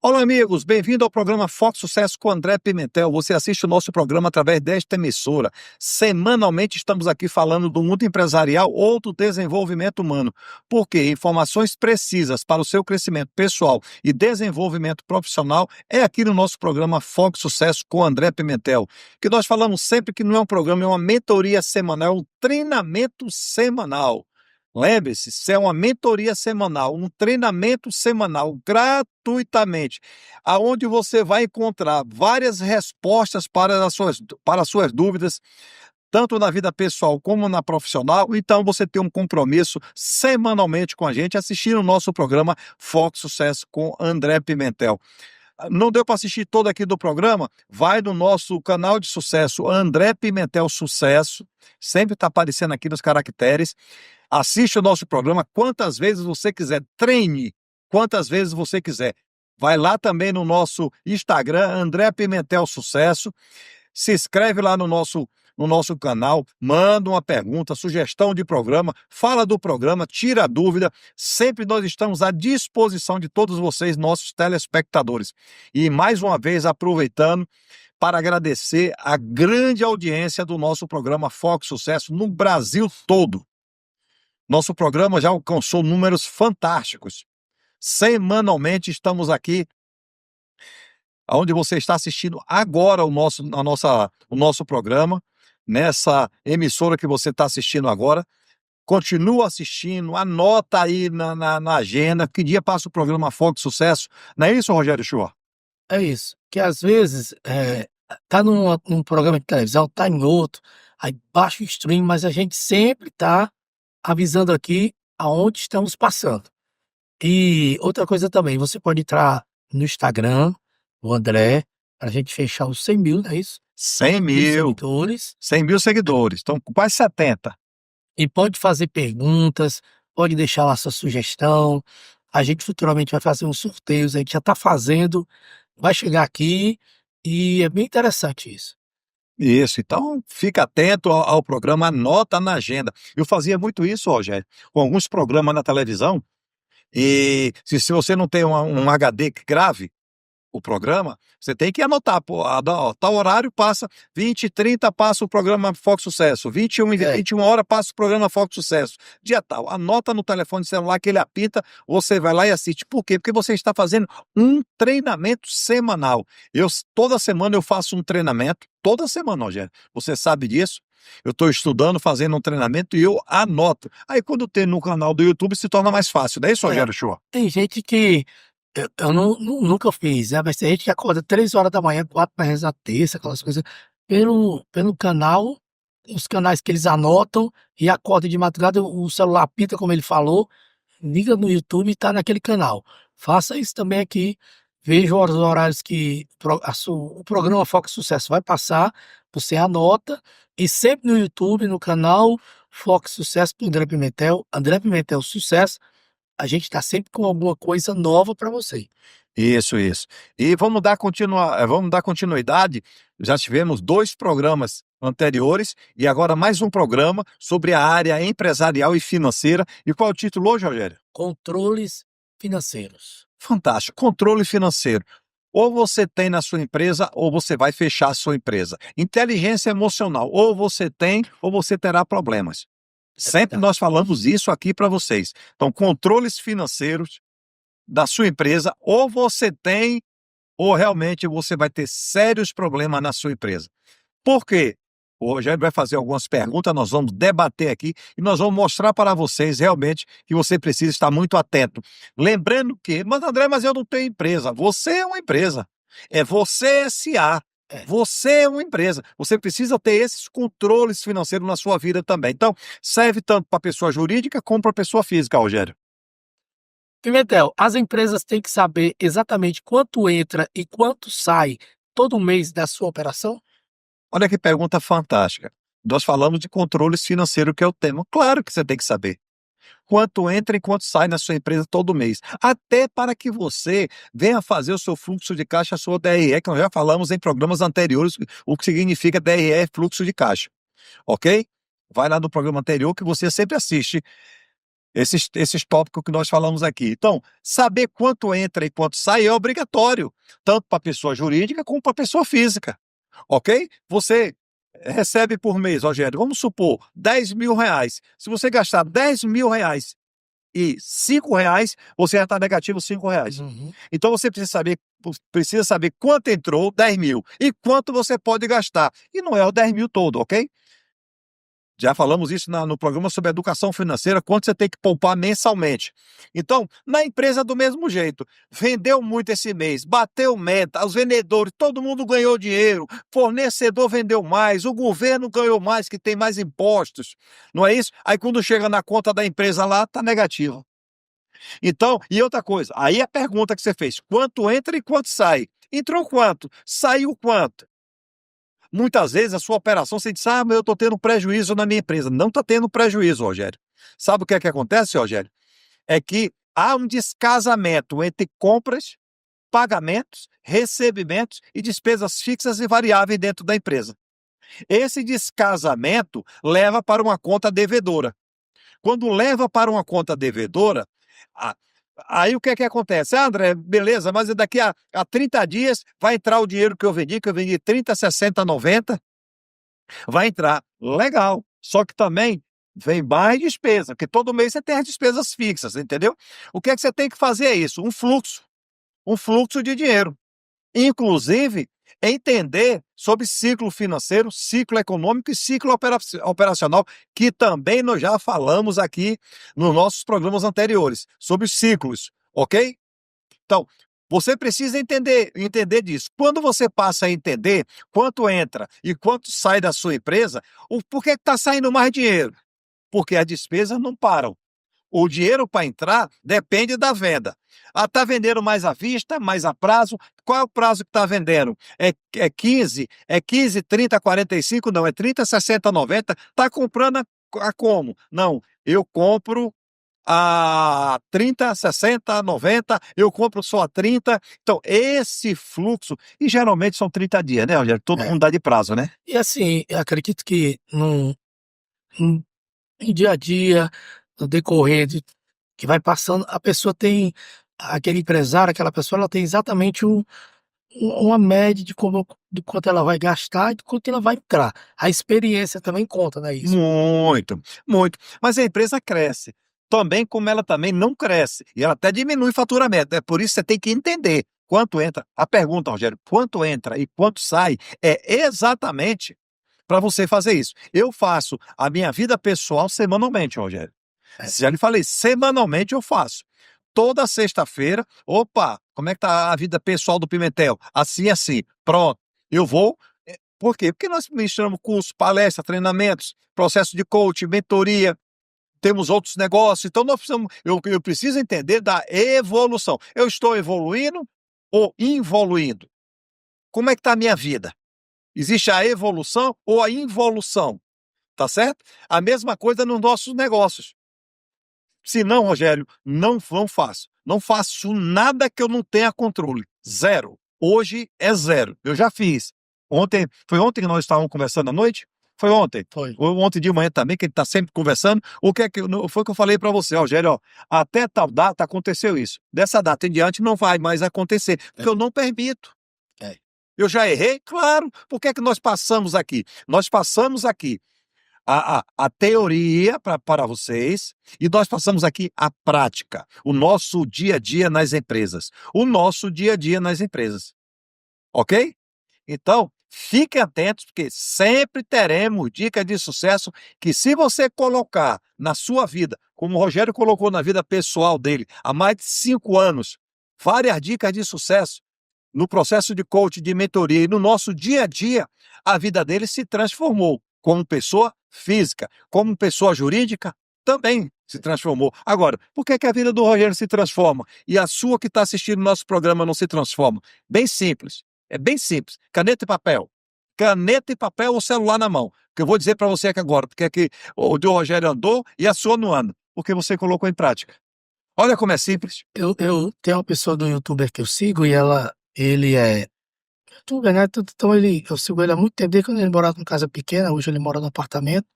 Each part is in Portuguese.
Olá, amigos, bem-vindo ao programa Foco Sucesso com André Pimentel. Você assiste o nosso programa através desta emissora. Semanalmente estamos aqui falando do mundo empresarial ou do desenvolvimento humano, porque informações precisas para o seu crescimento pessoal e desenvolvimento profissional é aqui no nosso programa Foco Sucesso com André Pimentel, que nós falamos sempre que não é um programa, é uma mentoria semanal, é um treinamento semanal. Lembre-se, isso é uma mentoria semanal, um treinamento semanal, gratuitamente, aonde você vai encontrar várias respostas para as suas dúvidas, tanto na vida pessoal como na profissional. Então, você tem um compromisso semanalmente com a gente, assistindo o nosso programa Foco Sucesso com André Pimentel. Não deu para assistir todo aqui do programa? Vai no nosso canal de sucesso, André Pimentel Sucesso, sempre está aparecendo aqui nos caracteres. Assiste o nosso programa quantas vezes você quiser, treine quantas vezes você quiser. Vai lá também no nosso Instagram, André Pimentel Sucesso, se inscreve lá no nosso canal, manda uma pergunta, sugestão de programa, fala do programa, tira a dúvida. Sempre nós estamos à disposição de todos vocês, nossos telespectadores. E mais uma vez, aproveitando para agradecer a grande audiência do nosso programa Foco Sucesso no Brasil todo. Nosso programa já alcançou números fantásticos. Semanalmente estamos aqui, onde você está assistindo agora o nosso programa, nessa emissora que você está assistindo agora. Continua assistindo, anota aí na agenda, que dia passa o programa Foco Sucesso. Não é isso, Rogério Chua? É isso, que às vezes tá num programa de televisão, tá em outro, aí baixa o stream, mas a gente sempre tá avisando aqui aonde estamos passando. E outra coisa também, você pode entrar no Instagram, o André, pra gente fechar os 100 mil, não é isso? 100 mil seguidores. 100 mil seguidores, estão com quase 70. E pode fazer perguntas, pode deixar lá sua sugestão. A gente futuramente vai fazer uns sorteios, a gente já tá fazendo, vai chegar aqui e é bem interessante isso. Isso, então fica atento ao programa, anota na agenda. Eu fazia muito isso, Rogério, com alguns programas na televisão, e se você não tem um HD que grave o programa, você tem que anotar, pô, tal horário passa, 20h30 passa o programa Foco Sucesso, 21 horas passa o programa Foco Sucesso, dia tal, anota no telefone celular que ele apita, você vai lá e assiste. Por quê? Porque você está fazendo um treinamento semanal. Toda semana eu faço um treinamento, toda semana, Rogério, você sabe disso. Eu estou estudando, fazendo um treinamento e eu anoto. Aí quando tem no canal do YouTube se torna mais fácil, não é isso, Rogério Chua? Tem gente que eu nunca fiz, né? Mas tem gente que acorda 3 horas da manhã, 4 para rezar terça, aquelas coisas, pelo canal, os canais que eles anotam, e acorda de madrugada, o celular apita, como ele falou, liga no YouTube e tá naquele canal. Faça isso também aqui, veja os horários que o programa Foco Sucesso vai passar, você anota, e sempre no YouTube, no canal Foco Sucesso com André Pimentel Sucesso, a gente tá sempre com alguma coisa nova para você. Isso, isso. E vamos dar continuidade. Já tivemos 2 programas anteriores e agora mais um programa sobre a área empresarial e financeira. E qual é o título hoje, Rogério? Controles financeiros. Fantástico. Controle financeiro. Ou você tem na sua empresa, ou você vai fechar a sua empresa. Inteligência emocional. Ou você tem, ou você terá problemas. Sempre nós falamos isso aqui para vocês. Então, controles financeiros da sua empresa, ou você tem, ou realmente você vai ter sérios problemas na sua empresa. Por quê? O Rogério vai fazer algumas perguntas, nós vamos debater aqui e nós vamos mostrar para vocês realmente que você precisa estar muito atento. Lembrando que, mas André, mas eu não tenho empresa. Você é uma empresa. É você S.A. Você é uma empresa. Você precisa ter esses controles financeiros na sua vida também. Então, serve tanto para a pessoa jurídica como para a pessoa física, Rogério. Pimentel, as empresas têm que saber exatamente quanto entra e quanto sai todo mês da sua operação? Olha que pergunta fantástica. Nós falamos de controles financeiros, que é o tema. Claro que você tem que saber quanto entra e quanto sai na sua empresa todo mês. Até para que você venha fazer o seu fluxo de caixa, a sua DRE, que nós já falamos em programas anteriores, o que significa DRE é fluxo de caixa. Ok? Vai lá no programa anterior que você sempre assiste. esses tópicos que nós falamos aqui. Então, saber quanto entra e quanto sai é obrigatório, tanto para a pessoa jurídica como para a pessoa física, ok? Você recebe por mês, Rogério, vamos supor, R$ 10.000. Se você gastar R$ 10.000 e R$ 5, você já está negativo R$ 5. Uhum. Então você precisa saber quanto entrou, 10 mil, e quanto você pode gastar. E não é o 10 mil todo, ok? Já falamos isso no programa sobre educação financeira, quanto você tem que poupar mensalmente. Então, na empresa do mesmo jeito, vendeu muito esse mês, bateu meta, os vendedores, todo mundo ganhou dinheiro, fornecedor vendeu mais, o governo ganhou mais, que tem mais impostos, não é isso? Aí quando chega na conta da empresa lá, está negativa. Então, e outra coisa, aí a pergunta que você fez, quanto entra e quanto sai? Entrou quanto? Saiu quanto? Muitas vezes a sua operação, você diz, mas eu estou tendo prejuízo na minha empresa. Não está tendo prejuízo, Rogério. Sabe o que é que acontece, Rogério? É que há um descasamento entre compras, pagamentos, recebimentos e despesas fixas e variáveis dentro da empresa. Esse descasamento leva para uma conta devedora. Quando leva para uma conta devedora, a- aí o que é que acontece? André, beleza, mas daqui a 30 dias vai entrar o dinheiro que eu vendi 30, 60, 90, vai entrar. Legal. Só que também vem mais despesa, porque todo mês você tem as despesas fixas, entendeu? O que é que você tem que fazer é isso, um fluxo de dinheiro. Inclusive, entender sobre ciclo financeiro, ciclo econômico e ciclo operacional, que também nós já falamos aqui nos nossos programas anteriores, sobre os ciclos, ok? Então, você precisa entender disso. Quando você passa a entender quanto entra e quanto sai da sua empresa, por que está saindo mais dinheiro? Porque as despesas não param. O dinheiro para entrar depende da venda. Está vendendo mais à vista, mais a prazo? Qual é o prazo que está vendendo? É 15? É 15, 30, 45? Não, é 30, 60, 90? Está comprando a como? Não, eu compro a 30, 60, 90, eu compro só a 30. Então, esse fluxo, e geralmente são 30 dias, né, Rogério? Todo É. mundo dá de prazo, né? E assim, eu acredito que no dia a dia, no decorrer que vai passando, a pessoa tem, aquele empresário, aquela pessoa, ela tem exatamente uma média de quanto ela vai gastar e de quanto ela vai entrar. A experiência também conta, não é isso? Muito, muito. Mas a empresa cresce. Também como ela também não cresce. E ela até diminui o faturamento. É por isso que você tem que entender quanto entra. A pergunta, Rogério, quanto entra e quanto sai é exatamente para você fazer isso. Eu faço a minha vida pessoal semanalmente, Rogério. É. Já lhe falei, semanalmente eu faço. Toda sexta-feira, opa, como é que tá a vida pessoal do Pimentel? Assim, assim. Pronto. Eu vou. Por quê? Porque nós ministramos cursos, palestras, treinamentos, processo de coaching, mentoria, temos outros negócios, então eu preciso entender da evolução. Eu estou evoluindo ou involuindo? Como é que está a minha vida? Existe a evolução ou a involução? Tá certo? A mesma coisa nos nossos negócios. Se não, Rogério, não faço. Não faço nada que eu não tenha controle. Zero. Hoje é zero. Eu já fiz. Foi ontem que nós estávamos conversando à noite? Foi ontem. Foi. Ontem de manhã também, que ele está sempre conversando. O que é que foi que eu falei para você, Rogério? Ó, até tal data aconteceu isso. Dessa data em diante não vai mais acontecer, porque eu não permito. É. Eu já errei? Claro. Por que é que nós passamos aqui? Nós passamos aqui a teoria para vocês e nós passamos aqui a prática, o nosso dia a dia nas empresas. O nosso dia a dia nas empresas. Ok? Então, fiquem atentos, porque sempre teremos dicas de sucesso que, se você colocar na sua vida, como o Rogério colocou na vida pessoal dele, há mais de 5 anos, várias dicas de sucesso no processo de coaching, de mentoria e no nosso dia a dia, a vida dele se transformou como pessoa física, como pessoa jurídica, também se transformou. Agora, por que que a vida do Rogério se transforma e a sua que está assistindo nosso programa não se transforma? Bem simples. É bem simples. Caneta e papel. Caneta e papel ou celular na mão. Que eu vou dizer para você aqui agora, porque é que o do Rogério andou e a sua não anda. Porque você colocou em prática. Olha como é simples. Eu tenho uma pessoa do youtuber que eu sigo e ele é youtuber, né? Então eu sigo ele há muito tempo, desde quando ele morava em casa pequena, hoje ele mora no apartamento.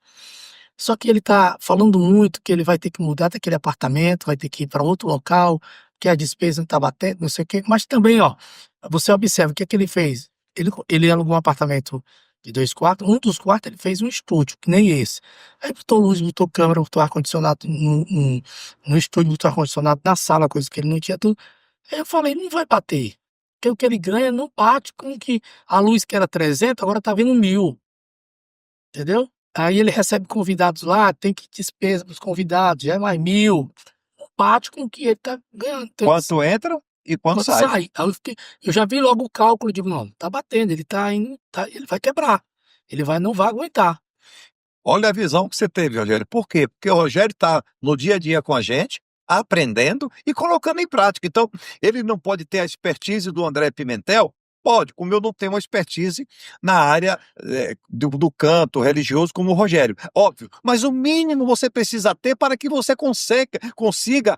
Só que ele tá falando muito que ele vai ter que mudar daquele apartamento, vai ter que ir para outro local, que a despesa não tá batendo, não sei o quê. Mas também, ó, você observa o que é que ele fez. Ele alugou um apartamento de 2 quartos, um dos quartos ele fez um estúdio, que nem esse. Aí botou luz, botou câmera, botou ar-condicionado no estúdio, botou ar-condicionado na sala, coisa que ele não tinha tudo. Aí eu falei, não vai bater. Porque o que ele ganha não bate com o que a luz que era 300, agora tá vindo 1.000, entendeu? Aí ele recebe convidados lá, tem que despesa para os convidados, já é mais 1.000. Não bate com o que ele tá ganhando. Então, Quanto entra e quanto quando sai. sai. Eu já vi logo o cálculo, digo, não, tá batendo, ele tá indo, ele vai quebrar. Não vai aguentar. Olha a visão que você teve, Rogério. Por quê? Porque o Rogério está no dia a dia com a gente, aprendendo e colocando em prática. Então, ele não pode ter a expertise do André Pimentel? Pode, como eu não tenho uma expertise na área do canto religioso como o Rogério. Óbvio, mas o mínimo você precisa ter para que você consiga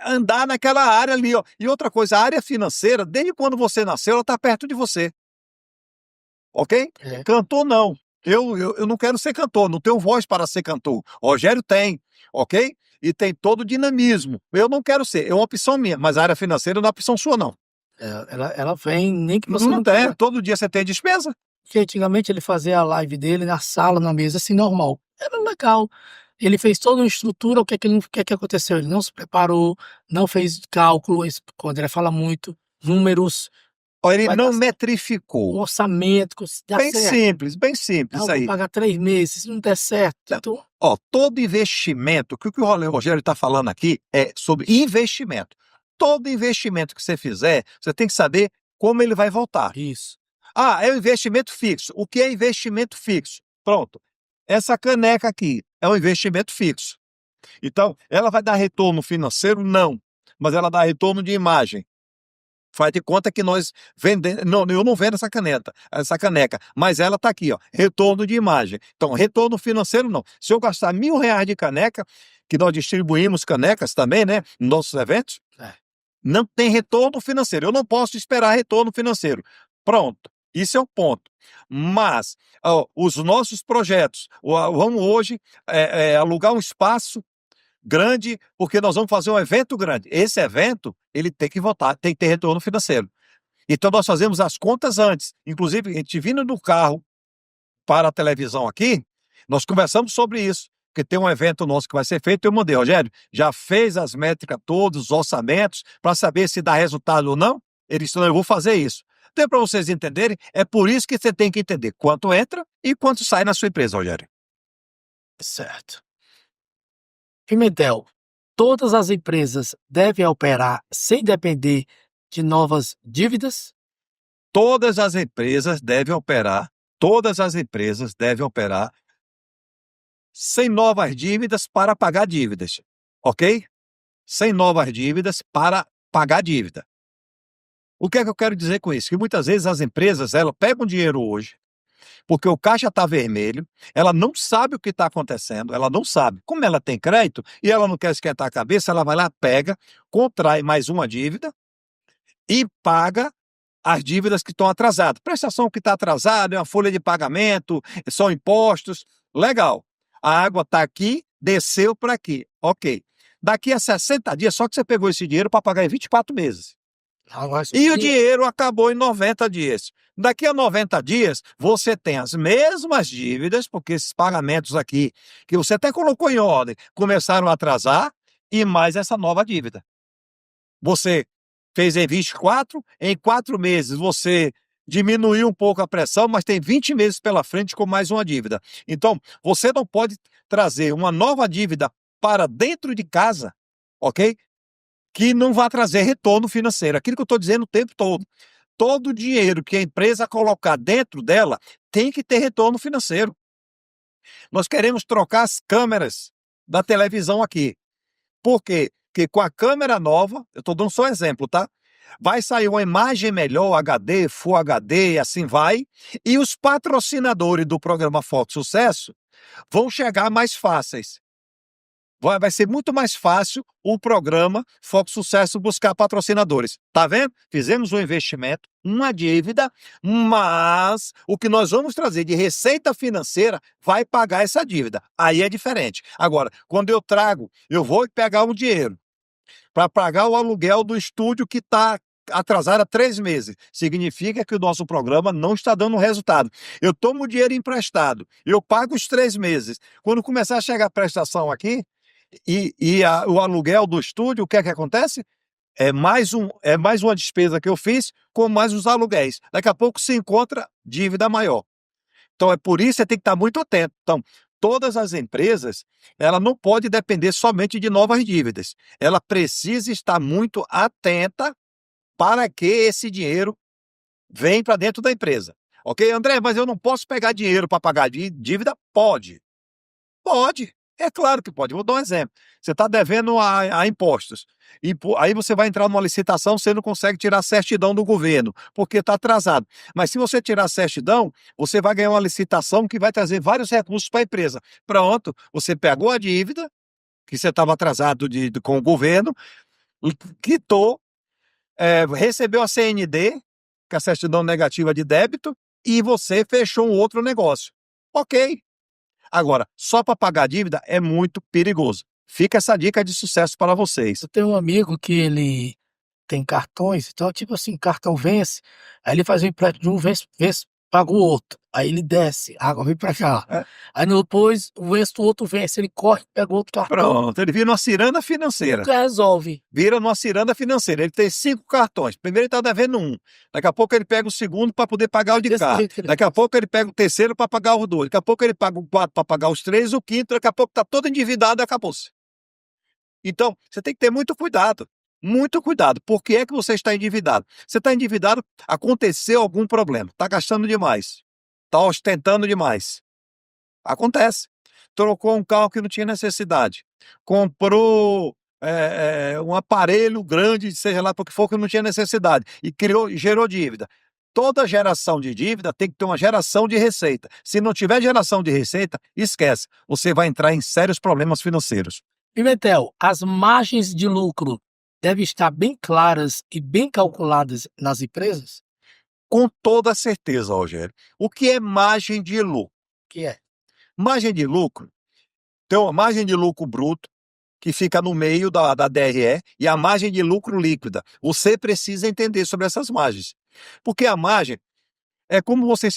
andar naquela área ali. Ó. E outra coisa, a área financeira, desde quando você nasceu, ela está perto de você. Ok? É. Cantor não. Eu não quero ser cantor, não tenho voz para ser cantor. Rogério tem, ok? E tem todo o dinamismo. Eu não quero ser, é uma opção minha, mas a área financeira não é opção sua, não. Ela vem, nem que você Não não tem, queira. todo dia você tem despesa. Porque antigamente ele fazia a live dele na sala, na mesa, assim, normal. Era legal. Ele fez toda uma estrutura, o que é que aconteceu? Ele não se preparou, não fez cálculo, isso o André fala muito, números, Ó, ele vai dar não um metrificou. orçamento, se dá certo. Bem simples Não, isso vou aí. pagar 3 meses, se não der certo. Não. Então, Ó, todo investimento, o que o Rogério está falando aqui é sobre investimento. Todo investimento que você fizer, você tem que saber como ele vai voltar. isso. Ah, é um investimento fixo. O que é investimento fixo? Pronto. Essa caneca aqui é um investimento fixo. Então, ela vai dar retorno financeiro? Não. Mas ela dá retorno de imagem. Faz de conta que nós vendemos. Não, eu não vendo essa caneca, mas ela está aqui, ó. Retorno de imagem. Então, retorno financeiro não. Se eu gastar R$ 1.000 de caneca, que nós distribuímos canecas também, né? Nos nossos eventos, não tem retorno financeiro. Eu não posso esperar retorno financeiro. Pronto. Isso é um ponto. Mas os nossos projetos, vamos hoje alugar um espaço grande, porque nós vamos fazer um evento grande. Esse evento, ele tem que voltar, tem que ter retorno financeiro. Então nós fazemos as contas antes. Inclusive, a gente vindo do carro para a televisão aqui, nós conversamos sobre isso. Porque tem um evento nosso que vai ser feito, eu mandei, Rogério, já fez as métricas todas, os orçamentos, para saber se dá resultado ou não? Ele disse, não, eu vou fazer isso. Então, para vocês entenderem, é por isso que você tem que entender quanto entra e quanto sai na sua empresa, Rogério. Certo. Pimentel, todas as empresas devem operar sem depender de novas dívidas? Todas as empresas devem operar sem novas dívidas para pagar dívidas, ok? Sem novas dívidas para pagar dívida. O que é que eu quero dizer com isso? Que muitas vezes as empresas, elas pegam dinheiro hoje, porque o caixa está vermelho, ela não sabe o que está acontecendo, ela não sabe. Como ela tem crédito e ela não quer esquentar a cabeça, ela vai lá, pega, contrai mais uma dívida e paga as dívidas que estão atrasadas. Prestação que está atrasada, é uma folha de pagamento, são impostos, legal. A água está aqui, desceu para aqui, ok. Daqui a 60 dias, só que você pegou esse dinheiro para pagar em 24 meses. E o dinheiro acabou em 90 dias. Daqui a 90 dias, você tem as mesmas dívidas, porque esses pagamentos aqui, que você até colocou em ordem, começaram a atrasar, e mais essa nova dívida. Você fez em 24, em 4 meses você diminuiu um pouco a pressão, mas tem 20 meses pela frente com mais uma dívida. Então, você não pode trazer uma nova dívida para dentro de casa, ok? Que não vai trazer retorno financeiro. Aquilo que eu estou dizendo o tempo todo. Todo o dinheiro que a empresa colocar dentro dela tem que ter retorno financeiro. Nós queremos trocar as câmeras da televisão aqui. Por quê? Porque com a câmera nova, eu estou dando só um exemplo, tá? Vai sair uma imagem melhor, HD, Full HD, e assim vai. E os patrocinadores do programa Foco Sucesso vão chegar mais fáceis. vai ser muito mais fácil o programa Foco Sucesso buscar patrocinadores. Tá vendo? Fizemos um investimento, uma dívida, mas o que nós vamos trazer de receita financeira vai pagar essa dívida. Aí é diferente. Agora, quando eu vou pegar um dinheiro para pagar o aluguel do estúdio que está atrasado há 3 meses. Significa que o nosso programa não está dando resultado. Eu tomo o dinheiro emprestado, eu pago os 3 meses. Quando começar a chegar a prestação aqui, o aluguel do estúdio, o que é que acontece? É mais uma despesa que eu fiz com mais os aluguéis. Daqui a pouco se encontra dívida maior. Então, é por isso que você tem que estar muito atento. Então, todas as empresas, ela não pode depender somente de novas dívidas. Ela precisa estar muito atenta para que esse dinheiro venha para dentro da empresa. Ok, André, mas eu não posso pegar dinheiro para pagar dívida? Pode. Pode. É claro que pode. Vou dar um exemplo. Você está devendo a impostos. E aí você vai entrar numa licitação, você não consegue tirar a certidão do governo, porque está atrasado. Mas se você tirar a certidão, você vai ganhar uma licitação que vai trazer vários recursos para a empresa. Pronto, você pegou a dívida, que você estava atrasado com o governo, quitou, recebeu a CND, que é a certidão negativa de débito, e você fechou um outro negócio. Ok. Agora, só para pagar a dívida é muito perigoso. Fica essa dica de sucesso para vocês. Eu tenho um amigo que ele tem cartões, então, tipo assim, cartão vence, aí ele faz o empréstimo de um, vence, paga o outro. Aí ele desce, agora vem pra cá. É. Aí depois o outro vence, ele corre, pega o outro cartão. Pronto, ele vira uma ciranda financeira. Nunca resolve. Vira uma ciranda financeira. Ele tem 5 cartões. Primeiro ele está devendo um. Daqui a pouco ele pega o segundo para poder pagar o de Desse cá. jeito que ele Daqui a pouco ele pega o terceiro para pagar os 2. Daqui a pouco ele paga o 4 para pagar os 3, o quinto, daqui a pouco está todo endividado e acabou-se. Então, você tem que ter muito cuidado. Muito cuidado. Por que é que você está endividado? Você está endividado, aconteceu algum problema. Está gastando demais. Está ostentando demais. Acontece. Trocou um carro que não tinha necessidade. Comprou um aparelho grande, seja lá para o que for, que não tinha necessidade. E gerou dívida. Toda geração de dívida tem que ter uma geração de receita. Se não tiver geração de receita, esquece. Você vai entrar em sérios problemas financeiros. Pimentel, as margens de lucro devem estar bem claras e bem calculadas nas empresas? Com toda certeza, Rogério. O que é margem de lucro? Que é? Margem de lucro, tem uma margem de lucro bruto, que fica no meio da DRE, e a margem de lucro líquida. Você precisa entender sobre essas margens. Porque a margem é como você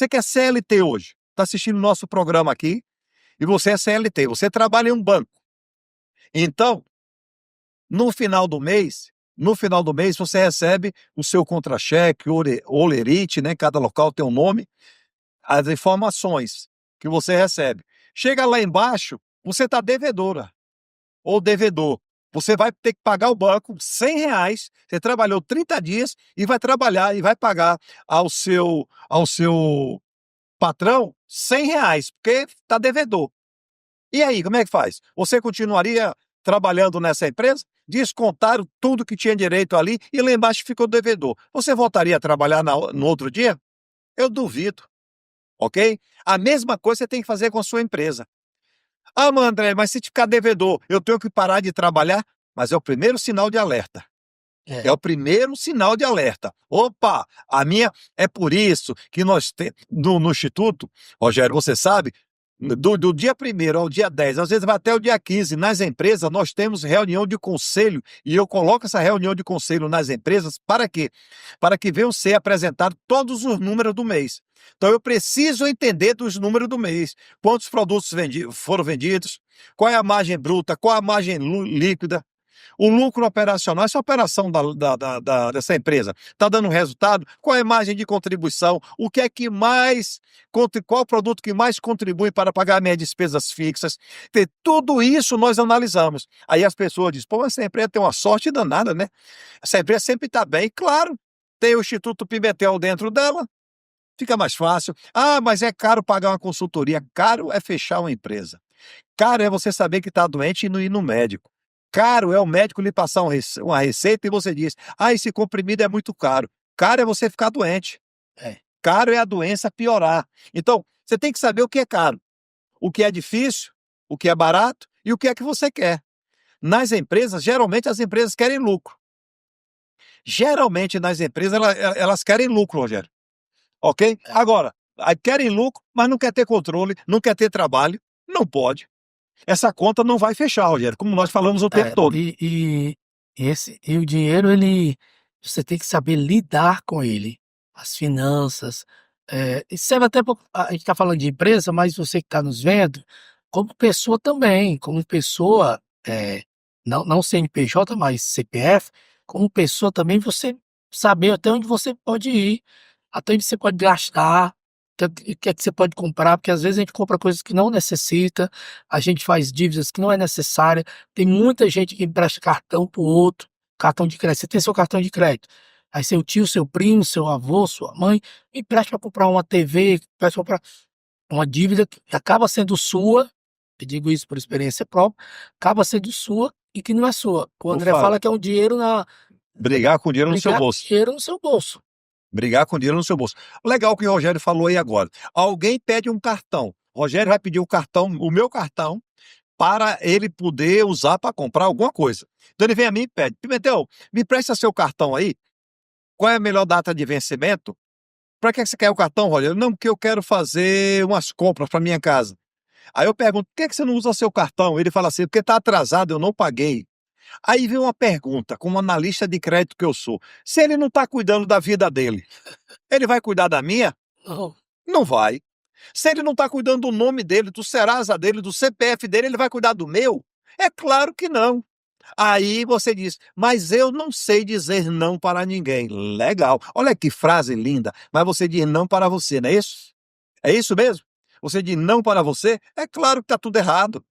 que é CLT hoje, está assistindo o nosso programa aqui, e você é CLT, você trabalha em um banco. Então, no final do mês, você recebe o seu contra-cheque, olerite, né? Cada local tem um nome, as informações que você recebe. Chega lá embaixo, você está devedora ou devedor. Você vai ter que pagar ao banco R$ 100, você trabalhou 30 dias e vai trabalhar e vai pagar ao seu patrão R$ 100, porque está devedor. E aí, como é que faz? Você continuaria trabalhando nessa empresa? Descontaram tudo que tinha direito ali e lá embaixo ficou devedor. Você voltaria a trabalhar no outro dia? Eu duvido. Ok? A mesma coisa você tem que fazer com a sua empresa. Ah, mas André, mas se ficar devedor, eu tenho que parar de trabalhar? Mas é o primeiro sinal de alerta. É o primeiro sinal de alerta. Opa, é por isso que nós temos no Instituto, Rogério, você sabe, do dia 1º ao dia 10, às vezes vai até o dia 15, nas empresas nós temos reunião de conselho, e eu coloco essa reunião de conselho nas empresas para quê? Para que venham ser apresentados todos os números do mês. Então eu preciso entender dos números do mês, quantos produtos foram vendidos, qual é a margem bruta, qual a margem líquida, o lucro operacional, essa operação dessa empresa está dando resultado? Qual é a margem de contribuição? O que é que mais, qual o produto que mais contribui para pagar minhas despesas fixas? Tudo isso nós analisamos. Aí as pessoas dizem, pô, essa empresa tem uma sorte danada, né? Essa empresa sempre está bem. Claro, tem o Instituto Pimentel dentro dela, fica mais fácil. Ah, mas é caro pagar uma consultoria. Caro é fechar uma empresa. Caro é você saber que está doente e não ir no médico. Caro é o médico lhe passar uma receita e você diz, esse comprimido é muito caro. Caro é você ficar doente. Caro é a doença piorar. Então, você tem que saber o que é caro, o que é difícil, o que é barato E o que é que você quer? Nas empresas, geralmente as empresas querem lucro. Geralmente nas empresas elas querem lucro, Rogério. Ok? Agora, aí querem lucro, mas não quer ter controle, não quer ter trabalho. Não pode. Essa conta não vai fechar, Rogério, como nós falamos o tempo É, todo. e o dinheiro, você tem que saber lidar com ele, as finanças. Isso serve até para a gente está falando de empresa, mas você que está nos vendo, como pessoa também, como pessoa, não CNPJ, mas CPF, como pessoa também, você saber até onde você pode ir, até onde você pode gastar, o que é que você pode comprar, porque às vezes a gente compra coisas que não necessita, a gente faz dívidas que não é necessária. Tem muita gente que empresta cartão pro outro, cartão de crédito. Você tem seu cartão de crédito. Aí seu tio, seu primo, seu avô, sua mãe, empresta para comprar uma TV, empresta para comprar uma dívida que acaba sendo sua, eu digo isso por experiência própria, acaba sendo sua e que não é sua. O Eu André falo, fala que é um dinheiro brigar com dinheiro no seu brigar com bolso. dinheiro no seu bolso. Brigar com dinheiro no seu bolso. Legal o que o Rogério falou aí agora. Alguém pede um cartão. Rogério vai pedir o cartão, o meu cartão, para ele poder usar para comprar alguma coisa. Então ele vem a mim e pede: Pimentel, me presta seu cartão aí. Qual é a melhor data de vencimento? Para que você quer o cartão, Rogério? Não, porque eu quero fazer umas compras para minha casa. Aí eu pergunto: por que você não usa seu cartão? Ele fala assim: porque está atrasado, eu não paguei. Aí vem uma pergunta, como analista de crédito que eu sou: se ele não está cuidando da vida dele, ele vai cuidar da minha? Não, Não vai. Se ele não está cuidando do nome dele, do Serasa dele, do CPF dele, ele vai cuidar do meu? É claro que não. Aí você diz: mas eu não sei dizer não para ninguém. Legal. Olha que frase linda. Mas você diz não para você, não é isso? É isso mesmo? Você diz não para você? É claro que está tudo errado.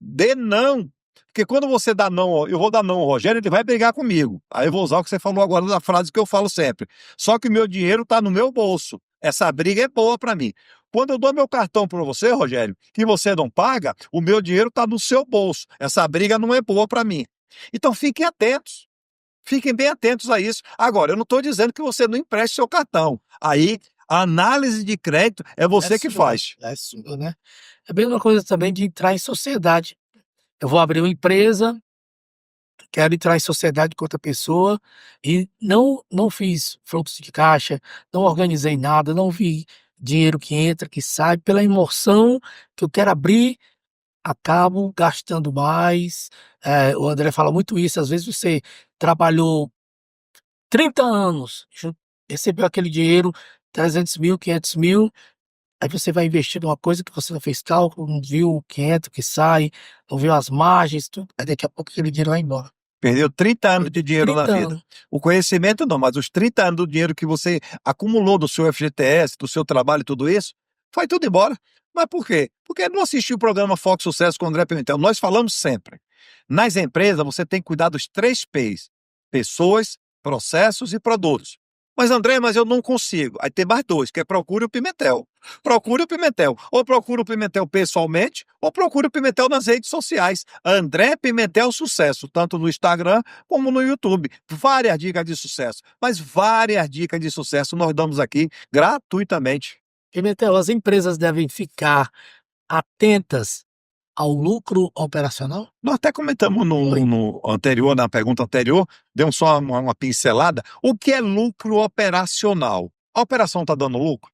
Dê não. Porque quando você dá não, eu vou dar não ao Rogério, ele vai brigar comigo. Aí eu vou usar o que você falou agora da frase que eu falo sempre. Só que o meu dinheiro está no meu bolso. Essa briga é boa para mim. Quando eu dou meu cartão para você, Rogério, e você não paga, o meu dinheiro está no seu bolso. Essa briga não é boa para mim. Então fiquem atentos. Fiquem bem atentos a isso. Agora, eu não estou dizendo que você não empreste seu cartão. Aí, a análise de crédito é você que faz. é sua, né? É a mesma coisa também de entrar em sociedade. Eu vou abrir uma empresa, quero entrar em sociedade com outra pessoa e não fiz fluxo de caixa, não organizei nada, não vi dinheiro que entra, que sai, pela emoção que eu quero abrir, acabo gastando mais. O André fala muito isso, às vezes você trabalhou 30 anos, recebeu aquele dinheiro, 300 mil, 500 mil, aí você vai investir numa coisa que você não fez cálculo, não viu o que entra, o que sai, não viu as margens, tudo, aí daqui a pouco aquele dinheiro vai embora. Perdeu 30 anos de dinheiro na 30 vida. anos. O conhecimento não, mas os 30 anos do dinheiro que você acumulou do seu FGTS, do seu trabalho e tudo isso, foi tudo embora. Mas por quê? Porque não assistiu o programa Foco Sucesso com o André Pimentel. Nós falamos sempre. Nas empresas, você tem que cuidar dos 3 P's: pessoas, processos e produtos. Mas André, mas eu não consigo. Aí tem mais 2, que é procure o Pimentel. Procure o Pimentel. Ou procure o Pimentel pessoalmente, ou procure o Pimentel nas redes sociais. André Pimentel Sucesso, tanto no Instagram como no YouTube. Várias dicas de sucesso, mas várias dicas de sucesso nós damos aqui gratuitamente. Pimentel, as empresas devem ficar atentas ao lucro operacional? Nós até comentamos no anterior, na pergunta anterior, demos só uma pincelada. O que é lucro operacional? A operação está dando lucro?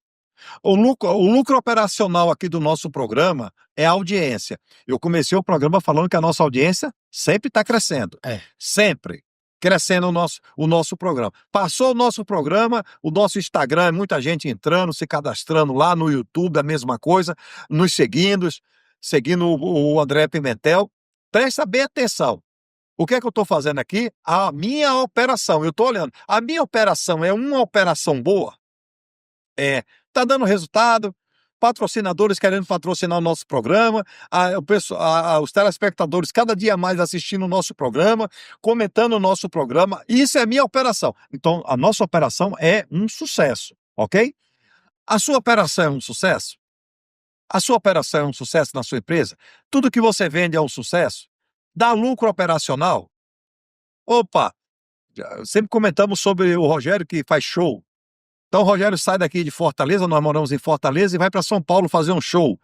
O lucro operacional aqui do nosso programa é a audiência. Eu comecei o programa falando que a nossa audiência sempre está crescendo. Sempre crescendo o nosso programa. Passou o nosso programa, o nosso Instagram, muita gente entrando, se cadastrando lá no YouTube, a mesma coisa, nos seguindo o André Pimentel. Presta bem atenção. O que é que eu estou fazendo aqui? A minha operação. Eu estou olhando. A minha operação é uma operação boa? Tá dando resultado, patrocinadores querendo patrocinar o nosso programa, os telespectadores cada dia mais assistindo o nosso programa, comentando o nosso programa. Isso é minha operação. Então, a nossa operação é um sucesso, ok? A sua operação é um sucesso? A sua operação é um sucesso na sua empresa? Tudo que você vende é um sucesso? Dá lucro operacional? Opa, sempre comentamos sobre o Rogério que faz show. Então o Rogério sai daqui de Fortaleza, nós moramos em Fortaleza, e vai para São Paulo fazer um show.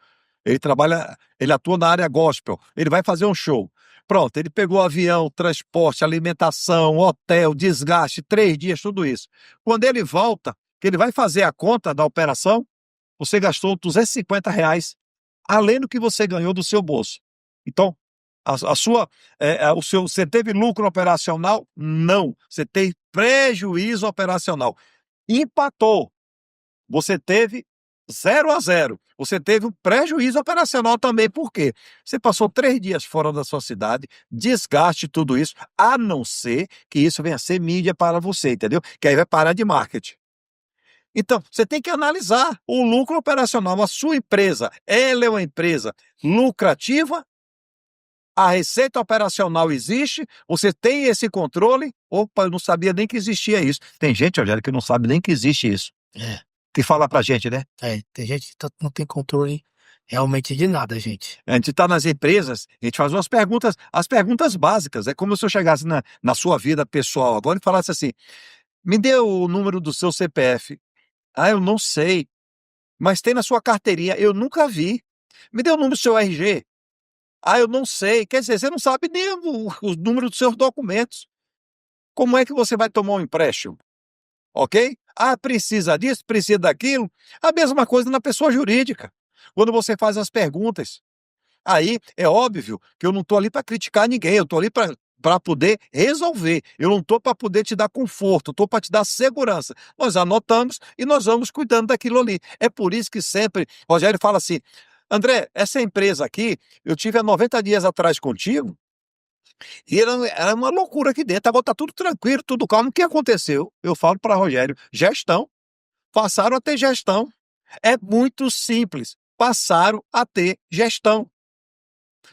Ele atua na área gospel, ele vai fazer um show. Pronto, ele pegou avião, transporte, alimentação, hotel, desgaste, 3 dias, tudo isso. Quando ele volta, que ele vai fazer a conta da operação, você gastou R$ 250, além do que você ganhou do seu bolso. Então, você teve lucro operacional? Não. Você teve prejuízo operacional. Empatou. Você teve 0-0. Você teve um prejuízo operacional também. Por quê? Você passou 3 dias fora da sua cidade, desgaste tudo isso, a não ser que isso venha a ser mídia para você, entendeu? Que aí vai parar de marketing. Então, você tem que analisar o lucro operacional. A sua empresa, ela é uma empresa lucrativa? A receita operacional existe? Você tem esse controle? Opa, eu não sabia nem que existia isso. Tem gente, Rogério, que não sabe nem que existe isso. Que fala pra gente, né? Tem gente que não tem controle realmente de nada, gente. A gente está nas empresas, a gente faz as perguntas básicas. É como se eu chegasse na sua vida pessoal agora e falasse assim: me dê o número do seu CPF. Ah, eu não sei, mas tem na sua carteirinha, eu nunca vi. Me dê o número do seu RG. Ah, eu não sei. Quer dizer, você não sabe nem o número dos seus documentos. Como é que você vai tomar um empréstimo? Ok? Ah, precisa disso, precisa daquilo. A mesma coisa na pessoa jurídica. Quando você faz as perguntas. Aí é óbvio que eu não estou ali para criticar ninguém, eu estou ali para poder resolver. Eu não estou para poder te dar conforto, estou para te dar segurança. Nós anotamos e nós vamos cuidando daquilo ali. É por isso que sempre Rogério fala assim: André, essa empresa aqui, eu tive há 90 dias atrás contigo e era uma loucura aqui dentro. Agora está tudo tranquilo, tudo calmo. O que aconteceu? Eu falo para Rogério: gestão. Passaram a ter gestão. É muito simples. Passaram a ter gestão.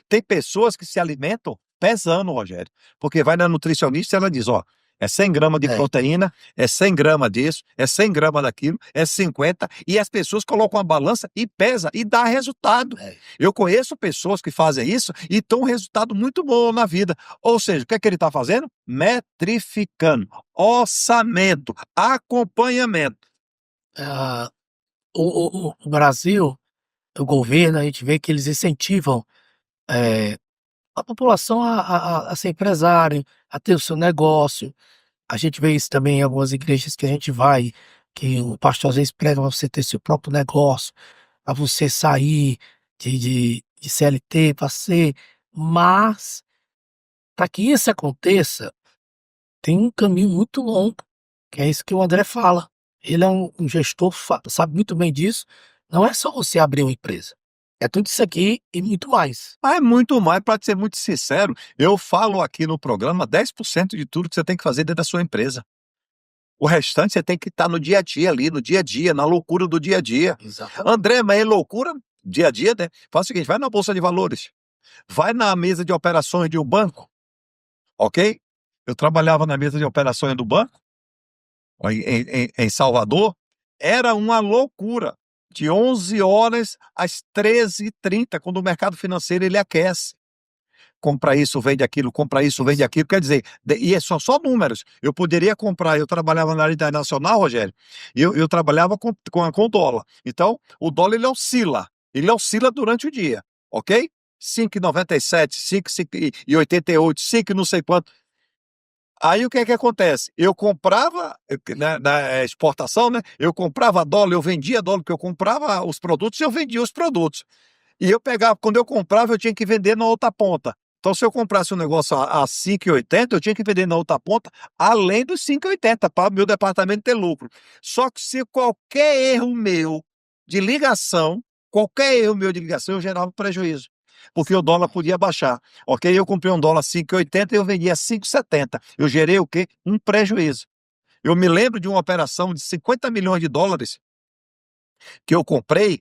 Tem pessoas que se alimentam pesando, Rogério, porque vai na nutricionista e ela diz, ó, é 100 gramas de proteína, é 100 gramas disso, é 100 gramas daquilo, é 50, e as pessoas colocam a balança e pesa e dá resultado. Eu conheço pessoas que fazem isso e estão um resultado muito bom na vida. Ou seja, o que é que ele está fazendo? Metrificando, orçamento, acompanhamento. O Brasil, o governo, a gente vê que eles incentivam a população a ser empresário, a ter o seu negócio. A gente vê isso também em algumas igrejas que a gente vai, que o pastor às vezes prega para você ter seu próprio negócio, para você sair de CLT para ser. Mas, para que isso aconteça, tem um caminho muito longo, que é isso que o André fala. Ele é um gestor, sabe muito bem disso. Não é só você abrir uma empresa. É tudo isso aqui e muito mais. Mas é muito mais, para ser muito sincero, eu falo aqui no programa 10% de tudo que você tem que fazer dentro da sua empresa. O restante você tem que estar no dia a dia ali, no dia a dia, na loucura do dia a dia. Exatamente. André, mas é loucura dia a dia, né? Faz o seguinte, vai na Bolsa de Valores, vai na mesa de operações de um banco, ok? Eu trabalhava na mesa de operações do banco, em Salvador, era uma loucura. De 11 horas às 13h30, quando o mercado financeiro ele aquece. Compra isso, vende aquilo, compra isso, vende aquilo. Quer dizer, e são só números. Eu poderia comprar, eu trabalhava na área internacional, Rogério, e eu trabalhava com dólar. Então, o dólar ele oscila durante o dia, ok? 5,97, 5,88, 5 não sei quanto. Aí o que é que acontece? Eu comprava, na exportação, né? Eu comprava dólar, eu vendia dólar, porque eu comprava os produtos e eu vendia os produtos. E eu pegava, quando eu comprava, eu tinha que vender na outra ponta. Então, se eu comprasse um negócio a 5,80, eu tinha que vender na outra ponta, além dos 5,80, para o meu departamento ter lucro. Só que se qualquer erro meu de ligação, eu gerava prejuízo. Porque o dólar podia baixar. Ok? Eu comprei um dólar a 5,80 e eu vendia a 5,70. Eu gerei o quê? Um prejuízo. Eu me lembro de uma operação de 50 milhões de dólares que eu comprei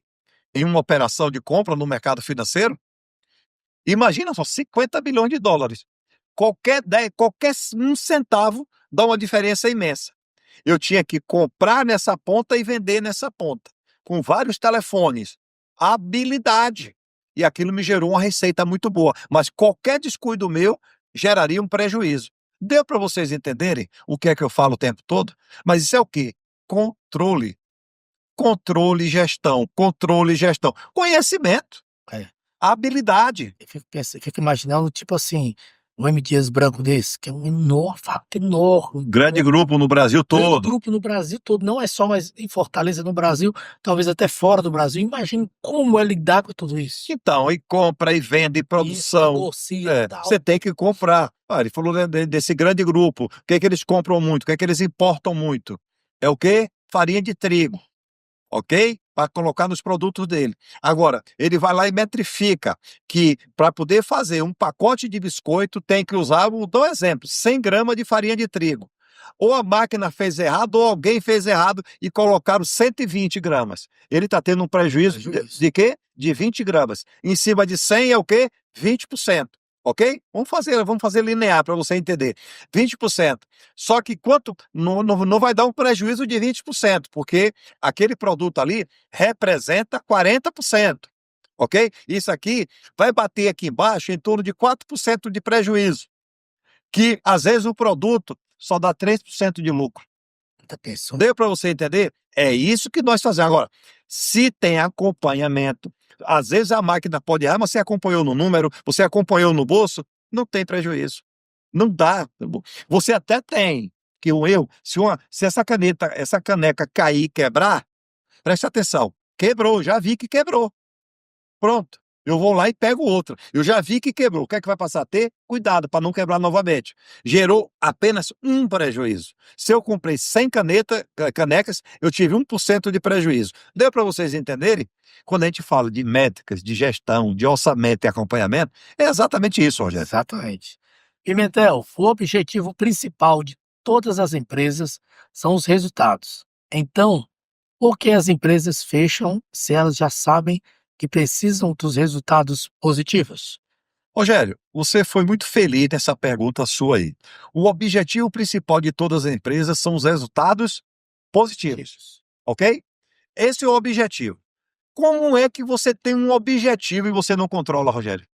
em uma operação de compra no mercado financeiro. Imagina só, 50 milhões de dólares. Qualquer um centavo dá uma diferença imensa. Eu tinha que comprar nessa ponta e vender nessa ponta, com vários telefones. Habilidade. E aquilo me gerou uma receita muito boa. Mas qualquer descuido meu geraria um prejuízo. Deu para vocês entenderem o que é que eu falo o tempo todo? Mas isso é o quê? Controle. Controle e gestão. Controle e gestão. Conhecimento. É. Habilidade. Fico imaginando, tipo assim, um M. Dias Branco desse, que é um enorme, fato enorme, Grande grupo no Brasil grande todo. grupo no Brasil todo, não é só mais em Fortaleza, no Brasil, talvez até fora do Brasil. Imagine como é lidar com tudo isso. Então, e compra, e vende, e Isso, produção. negocia e tal. Você tem que comprar. Ah, ele falou desse grande grupo. O que é que eles compram muito? O que é que eles importam muito? É o quê? Farinha de trigo, ok? Para colocar nos produtos dele. Agora, ele vai lá e metrifica que para poder fazer um pacote de biscoito tem que usar, vou dar um exemplo, 100 gramas de farinha de trigo. Ou a máquina fez errado, ou alguém fez errado e colocaram 120 gramas. Ele está tendo um prejuízo de quê? De 20 gramas. Em cima de 100 é o quê? 20%. Ok? Vamos fazer linear para você entender. 20%. Só que quanto não vai dar um prejuízo de 20%, porque aquele produto ali representa 40%. Ok? Isso aqui vai bater aqui embaixo em torno de 4% de prejuízo, que às vezes o produto só dá 3% de lucro. Deu para você entender? É isso que nós fazemos. Agora, se tem acompanhamento, às vezes a máquina pode errar, mas você acompanhou no número, você acompanhou no bolso, não tem prejuízo. Não dá. Você até tem que um erro, se essa caneca cair e quebrar, preste atenção, quebrou, já vi que quebrou. Pronto. Eu vou lá e pego outra. Eu já vi que quebrou. O que é que vai passar a ter? Cuidado para não quebrar novamente. Gerou apenas um prejuízo. Se eu comprei 100 canecas, eu tive 1% de prejuízo. Deu para vocês entenderem? Quando a gente fala de métricas, de gestão, de orçamento e acompanhamento, é exatamente isso, Rogério. Exatamente. Pimentel, o objetivo principal de todas as empresas são os resultados. Então, por que as empresas fecham se elas já sabem que precisam dos resultados positivos? Rogério, você foi muito feliz nessa pergunta sua aí. O objetivo principal de todas as empresas são os resultados positivos, ok? Esse é o objetivo. Como é que você tem um objetivo e você não controla, Rogério?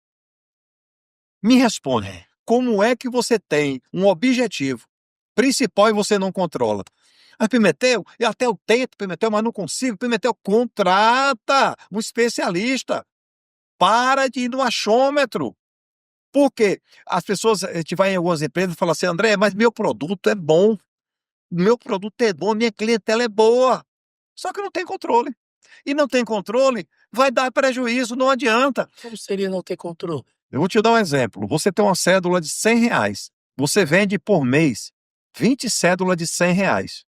Me responde. Como é que você tem um objetivo principal e você não controla? Ah, Pimentel, eu tento, Pimentel, mas não consigo. Pimentel, contrata um especialista. Para de ir no achômetro. Por quê? As pessoas, a gente vai em algumas empresas e fala assim, André, mas meu produto é bom. Meu produto é bom, minha clientela é boa. Só que não tem controle. E não tem controle, vai dar prejuízo, não adianta. Como seria não ter controle? Eu vou te dar um exemplo. Você tem uma cédula de R$ 100. Você vende por mês 20 cédulas de R$ 100,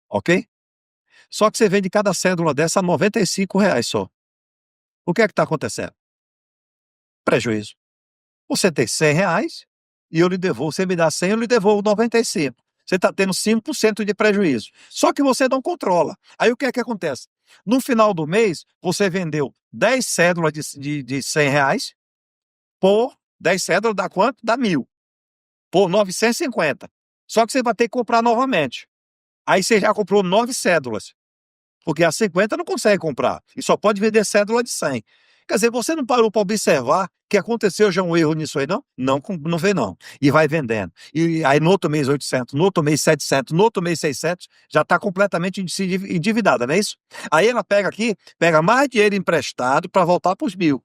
ok? Só que você vende cada cédula dessa a R$ 95 só. O que é que está acontecendo? Prejuízo. Você tem R$ 100 e eu lhe devolvo. Você me dá 100, eu lhe devolvo 95. Você está tendo 5% de prejuízo. Só que você não controla. Aí o que é que acontece? No final do mês, você vendeu 10 cédulas de R$ 100 por 10 cédulas dá quanto? Dá 1.000. Por 950. Só que você vai ter que comprar novamente. Aí você já comprou 9 cédulas. Porque a 50 não consegue comprar. E só pode vender cédula de 100. Quer dizer, você não parou para observar que aconteceu já um erro nisso aí, não? Não, não vê não. E vai vendendo. E aí no outro mês 800, no outro mês 700, no outro mês 600, já está completamente endividada, não é isso? Aí ela pega aqui, pega mais dinheiro emprestado para voltar para os 1.000.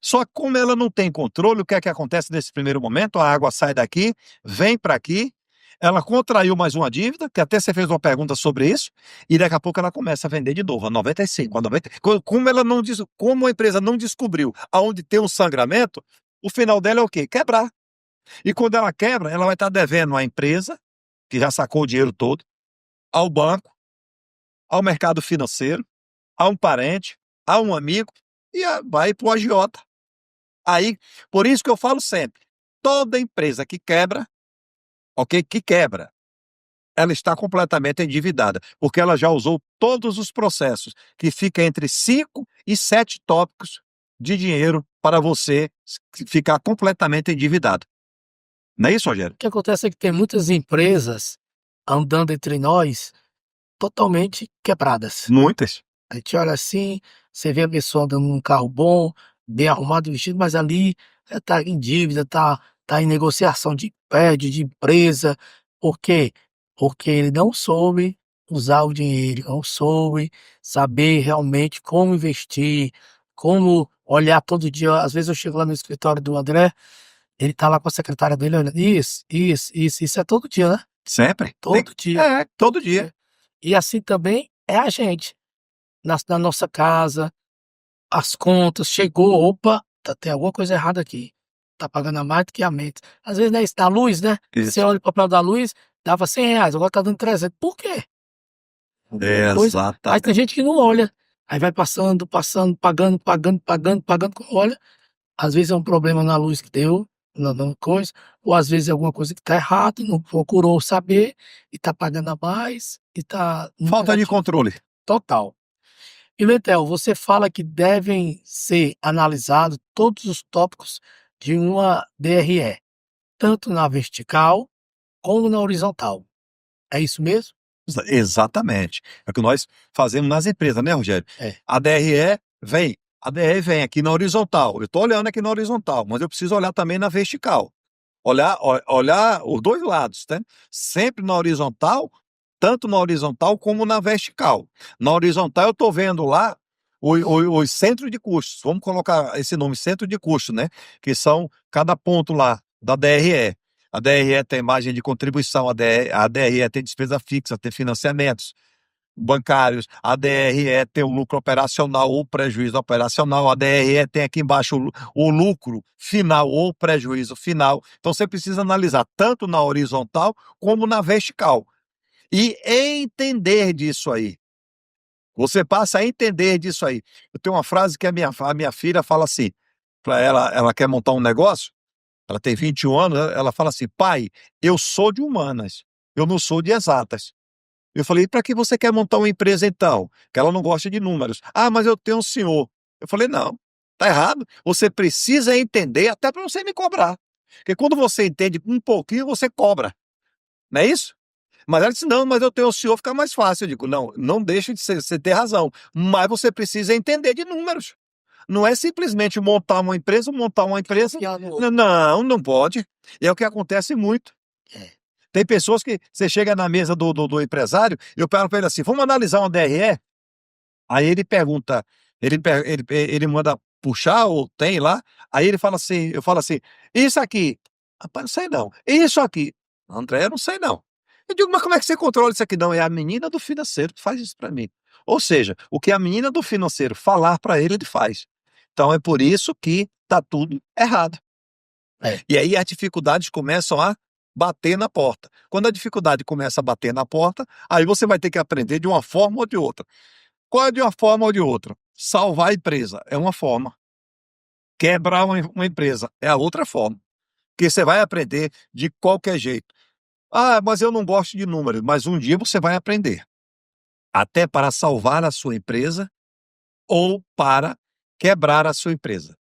Só que como ela não tem controle, o que é que acontece nesse primeiro momento? A água sai daqui, vem para aqui, ela contraiu mais uma dívida, que até você fez uma pergunta sobre isso, e daqui a pouco ela começa a vender de novo, a 95, a 90. Como a empresa não descobriu aonde tem um sangramento, o final dela é o quê? Quebrar. E quando ela quebra, ela vai estar devendo à empresa, que já sacou o dinheiro todo, ao banco, ao mercado financeiro, a um parente, a um amigo, e vai para o agiota. Aí, por isso que eu falo sempre, toda empresa que quebra, ok? Que quebra, ela está completamente endividada, porque ela já usou todos os processos, que fica entre 5 e 7 tópicos de dinheiro para você ficar completamente endividado. Não é isso, Rogério? O que acontece é que tem muitas empresas andando entre nós totalmente quebradas. Muitas. A gente olha assim, você vê a pessoa andando num carro bom, bem arrumado, vestido, mas ali está em dívida, tá em negociação de prédio, de empresa. Por quê? Porque ele não soube usar o dinheiro, não soube saber realmente como investir, como olhar todo dia. Às vezes eu chego lá no escritório do André, ele tá lá com a secretária dele olhando. Isso é todo dia, né? Sempre. Todo dia. É, todo dia. E assim também é a gente. Na nossa casa, as contas, chegou, opa, tem alguma coisa errada aqui. Tá pagando a mais do que a mente. Às vezes, né, isso da luz, né? Você Isso. olha o papel da luz, dava R$ 100, agora tá dando 300. Por quê? Pois, mas tem Exatamente. gente que não olha. Aí vai passando, pagando. Olha, às vezes é um problema na luz que deu, na coisa, ou às vezes é alguma coisa que tá errada, não procurou saber, e tá pagando a mais, e tá no Falta de negativo controle. total. E Metel, você fala que devem ser analisados todos os tópicos de uma DRE, tanto na vertical como na horizontal. É isso mesmo? Exatamente. É o que nós fazemos nas empresas, né, Rogério? É. A DRE vem aqui na horizontal. Eu estou olhando aqui na horizontal, mas eu preciso olhar também na vertical. Olhar os dois lados, né? Sempre na horizontal, tanto na horizontal como na vertical. Na horizontal, eu estou vendo lá os centros de custos. Vamos colocar esse nome, centro de custo, né? Que são cada ponto lá da DRE. A DRE tem margem de contribuição, a DRE tem despesa fixa, tem financiamentos bancários, a DRE tem o lucro operacional ou prejuízo operacional, a DRE tem aqui embaixo o lucro final ou prejuízo final. Então você precisa analisar tanto na horizontal como na vertical e entender disso aí. Você passa a entender disso aí. Eu tenho uma frase que a minha filha fala assim, para ela quer montar um negócio, ela tem 21 anos, ela fala assim: pai, eu sou de humanas, eu não sou de exatas. Eu falei: para que você quer montar uma empresa então? Que ela não gosta de números. Ah, mas eu tenho um senhor. Eu falei: não, tá errado. Você precisa entender até para você me cobrar. Porque quando você entende um pouquinho, você cobra. Não é isso? Mas ela disse: não, mas eu tenho o senhor, fica mais fácil. Eu digo: não, não deixe de ser, você ter razão. Mas você precisa entender de números. Não é simplesmente montar uma empresa. Não pode. É o que acontece muito. É. Tem pessoas que você chega na mesa do empresário, eu pergunto para ele assim: vamos analisar uma DRE? Aí ele pergunta, ele manda puxar ou tem lá, aí ele fala assim, eu falo assim: isso aqui, rapaz, não sei não. Isso aqui, André, eu não sei não. Eu digo: mas como é que você controla isso aqui? Não, é a menina do financeiro que faz isso para mim. Ou seja, o que a menina do financeiro falar para ele faz. Então é por isso que tá tudo errado. É. E aí as dificuldades começam a bater na porta. Quando a dificuldade começa a bater na porta, aí você vai ter que aprender de uma forma ou de outra. Qual é de uma forma ou de outra? Salvar a empresa é uma forma. Quebrar uma empresa é a outra forma. Porque você vai aprender de qualquer jeito. Ah, mas eu não gosto de números. Mas um dia você vai aprender. Até para salvar a sua empresa ou para quebrar a sua empresa.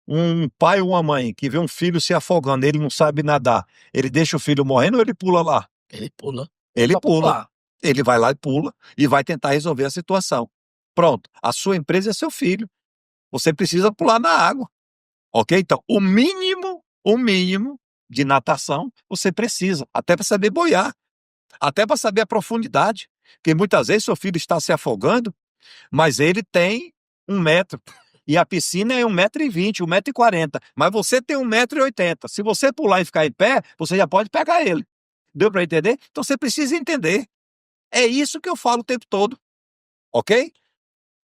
Um pai ou uma mãe que vê um filho se afogando, ele não sabe nadar, ele deixa o filho morrendo ou ele pula lá? Ele pula. Ele Vai pula. pular. Ele vai lá e pula e vai tentar resolver a situação. Pronto, a sua empresa é seu filho. Você precisa pular na água, ok? Então, o mínimo de natação você precisa, até para saber boiar, até para saber a profundidade. Porque muitas vezes seu filho está se afogando, mas ele tem 1 metro. E a piscina é 1,20 m, 1,40 m. Mas você tem 1,80 m. Se você pular e ficar em pé, você já pode pegar ele. Deu para entender? Então você precisa entender. É isso que eu falo o tempo todo. Ok?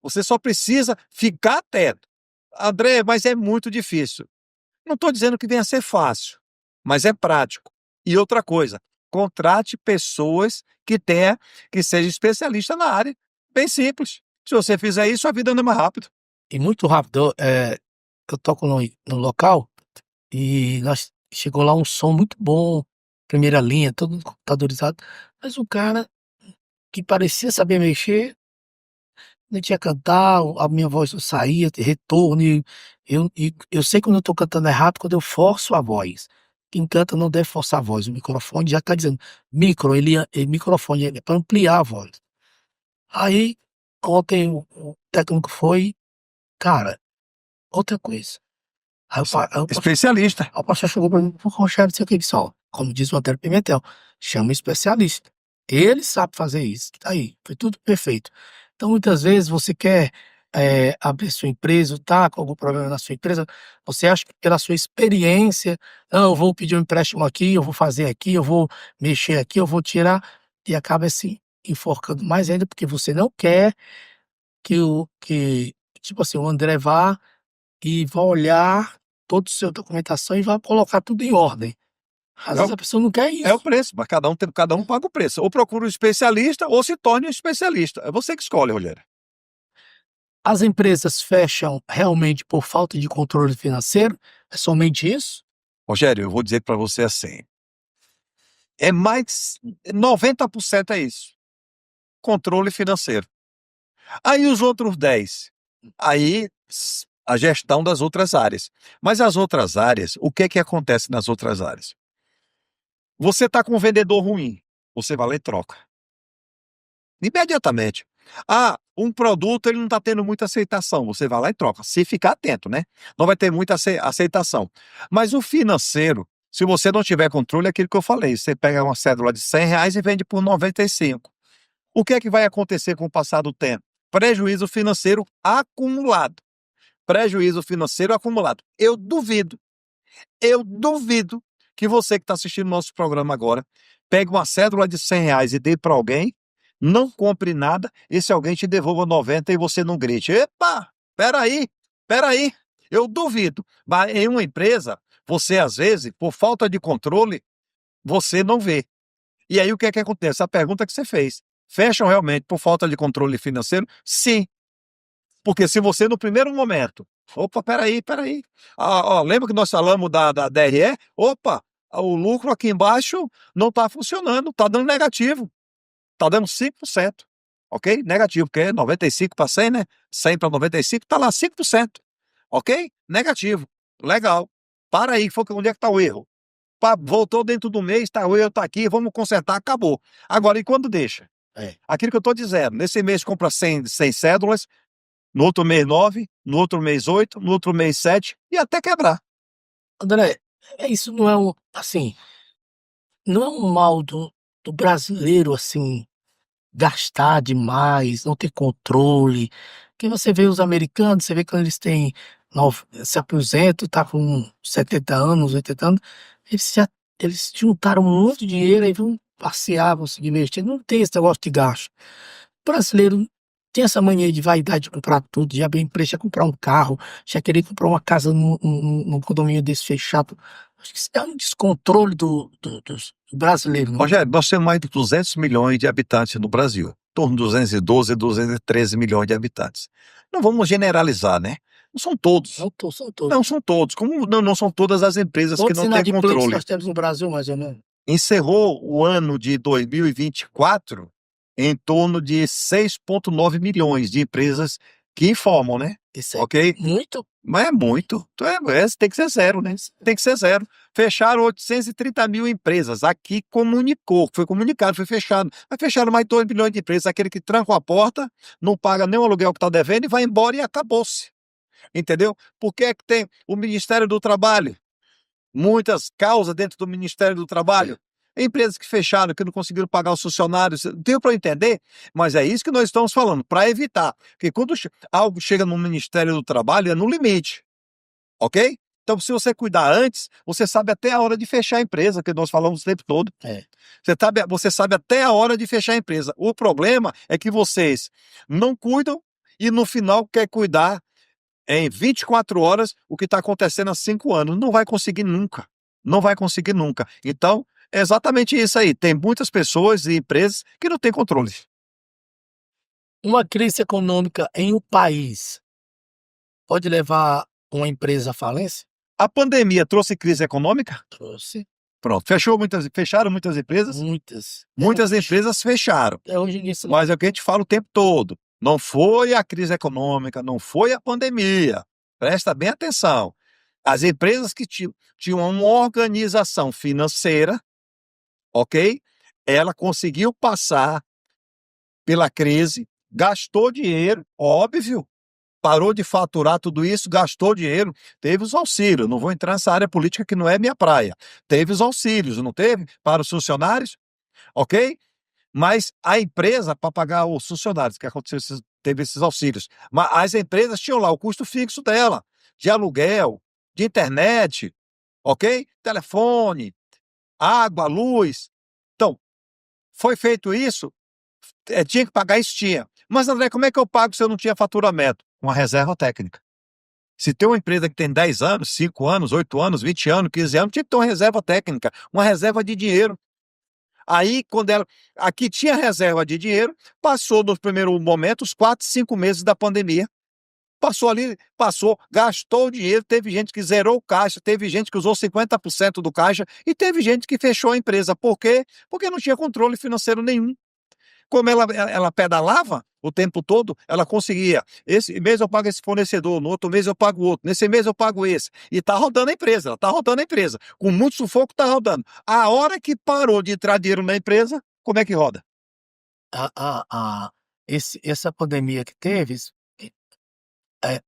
Você só precisa ficar atento. André, mas é muito difícil. Não estou dizendo que venha a ser fácil, mas é prático. E outra coisa, contrate pessoas que sejam especialistas na área. Bem simples. Se você fizer isso, a vida anda mais rápido. E muito rápido, eu toco no local e nós chegou lá um som muito bom, primeira linha, todo computadorizado, mas um cara que parecia saber mexer, não tinha cantar, a minha voz não saía, de retorno, e eu sei quando eu tô cantando errado, quando eu forço a voz. Quem canta não deve forçar a voz, o microfone já tá dizendo, microfone é para ampliar a voz. Aí, ontem o técnico foi, cara, outra coisa. Aí o Especialista. pastor chegou pra mim: "Pô, Rogério, sei o que que só", como diz o Antero Pimentel, chama um especialista. Ele sabe fazer isso, que tá aí, foi tudo perfeito. Então muitas vezes você quer abrir sua empresa, tá com algum problema na sua empresa, você acha que pela sua experiência, não, eu vou pedir um empréstimo aqui, eu vou fazer aqui, eu vou mexer aqui, eu vou tirar, e acaba se enforcando mais ainda, porque você não quer que, tipo assim, o André vá e vá olhar toda a sua documentação e vá colocar tudo em ordem. Às É vezes o, a pessoa não quer é o isso. preço, mas cada um paga o preço. Ou procura um especialista ou se torne um especialista. É você que escolhe, Rogério. As empresas fecham realmente por falta de controle financeiro? É somente isso? Rogério, eu vou dizer para você assim, é mais 90% é isso, controle financeiro. Aí os outros 10, aí a gestão das outras áreas. Mas as outras áreas, o que é que acontece nas outras áreas? Você está com um vendedor ruim, você vai lá e troca. Imediatamente. Ah, um produto ele não está tendo muita aceitação, você vai lá e troca. Se ficar atento, né? Não vai ter muita aceitação. Mas o financeiro, se você não tiver controle, é aquilo que eu falei. Você pega uma cédula de R$ 100 e vende por 95. O que é que vai acontecer com o passar do tempo? Prejuízo financeiro acumulado. Prejuízo financeiro acumulado. Eu duvido que você que está assistindo nosso programa agora, pegue uma cédula de R$ 100 e dê para alguém, não compre nada, e se alguém te devolva 90 e você não grite, epa, peraí, eu duvido. Mas em uma empresa, você às vezes, por falta de controle, você não vê. E aí o que é que acontece? A pergunta que você fez, fecham realmente por falta de controle financeiro? Sim, porque se você no primeiro momento, opa, peraí. Lembra que nós falamos da DRE? Opa, o lucro aqui embaixo não está funcionando, está dando negativo, está dando 5%, ok? Negativo, porque é 95 para 100, né? 100 para 95, está lá 5%, ok? Negativo, legal. Para aí, onde é que está o erro? Pá, voltou dentro do mês, tá, o erro está aqui, vamos consertar, acabou. Agora, e quando deixa? Aquilo que eu estou dizendo, nesse mês compra 100 cédulas, no outro mês 9, no outro mês 8, no outro mês 7 e até quebrar. André, isso não é assim, não é um mal do brasileiro, assim, gastar demais, não ter controle. Porque você vê os americanos, você vê quando eles têm se aposentam, tá com 70 anos, 80 anos, eles já eles juntaram um monte de dinheiro e vão passear, vão se divertir. Não tem esse negócio de gasto. O brasileiro tem essa mania de vaidade de comprar tudo, de abrir empresa, já comprar um carro, já querer comprar uma casa num condomínio desse fechado. Acho que isso é um descontrole do brasileiro, não? Rogério, nós temos mais de 200 milhões de habitantes no Brasil. Em torno de 212, 213 milhões de habitantes. Não vamos generalizar, né? Não são todos. São todos. Não são todos. Como não são todas as empresas que Quantos não têm inadimplentes controle. nós temos no Brasil, mais ou menos? Encerrou o ano de 2024 em torno de 6,9 milhões de empresas que informam, né? Isso é Ok? muito. Mas é muito. Tem que ser zero, né? Tem que ser zero. Fecharam 830 mil empresas. Aqui foi comunicado, foi fechado. Mas fecharam mais de 2 milhões de empresas. Aquele que tranca a porta, não paga nem o aluguel que está devendo e vai embora e acabou-se. Entendeu? Por que é que tem o Ministério do Trabalho? Muitas causas dentro do Ministério do Trabalho. Empresas que fecharam, que não conseguiram pagar os funcionários. Deu para entender? Mas é isso que nós estamos falando, para evitar. Porque quando algo chega no Ministério do Trabalho, é no limite. Ok? Então, se você cuidar antes, você sabe até a hora de fechar a empresa, que nós falamos o tempo todo. Você sabe até a hora de fechar a empresa. O problema é que vocês não cuidam e no final quer cuidar em 24 horas o que está acontecendo há 5 anos. Não vai conseguir nunca. Não vai conseguir nunca. Então, é exatamente isso aí. Tem muitas pessoas e empresas que não têm controle. Uma crise econômica em um país pode levar uma empresa à falência? A pandemia trouxe crise econômica? Trouxe. Pronto. Fecharam muitas empresas? Muitas. Muitas empresas fecharam. Até hoje ninguém se Mas é o que a gente fala o tempo todo. Não foi a crise econômica, não foi a pandemia. Presta bem atenção. As empresas que tinham uma organização financeira, ok? Ela conseguiu passar pela crise, gastou dinheiro, óbvio, parou de faturar tudo isso, gastou dinheiro, teve os auxílios. Não vou entrar nessa área política que não é minha praia. Teve os auxílios, não teve? Para os funcionários, ok? Mas a empresa, para pagar os funcionários, que aconteceu, teve esses auxílios, mas as empresas tinham lá o custo fixo dela, de aluguel, de internet, ok? Telefone, água, luz. Então, foi feito isso, tinha que pagar isso, tinha. Mas, André, como é que eu pago se eu não tinha faturamento? Uma reserva técnica. Se tem uma empresa que tem 10 anos, 5 anos, 8 anos, 20 anos, 15 anos, tinha que ter uma reserva técnica, uma reserva de dinheiro. Aí, quando ela. Aqui tinha reserva de dinheiro, passou nos primeiros momentos, os 4, 5 meses da pandemia. Passou ali, passou, gastou o dinheiro, teve gente que zerou o caixa, teve gente que usou 50% do caixa e teve gente que fechou a empresa. Por quê? Porque não tinha controle financeiro nenhum. Como ela pedalava o tempo todo, ela conseguia. Esse mês eu pago esse fornecedor, no outro mês eu pago outro, nesse mês eu pago esse. E está rodando a empresa, ela está rodando a empresa. Com muito sufoco está rodando. A hora que parou de entrar dinheiro na empresa, como é que roda? A a a essa pandemia que teve, eh,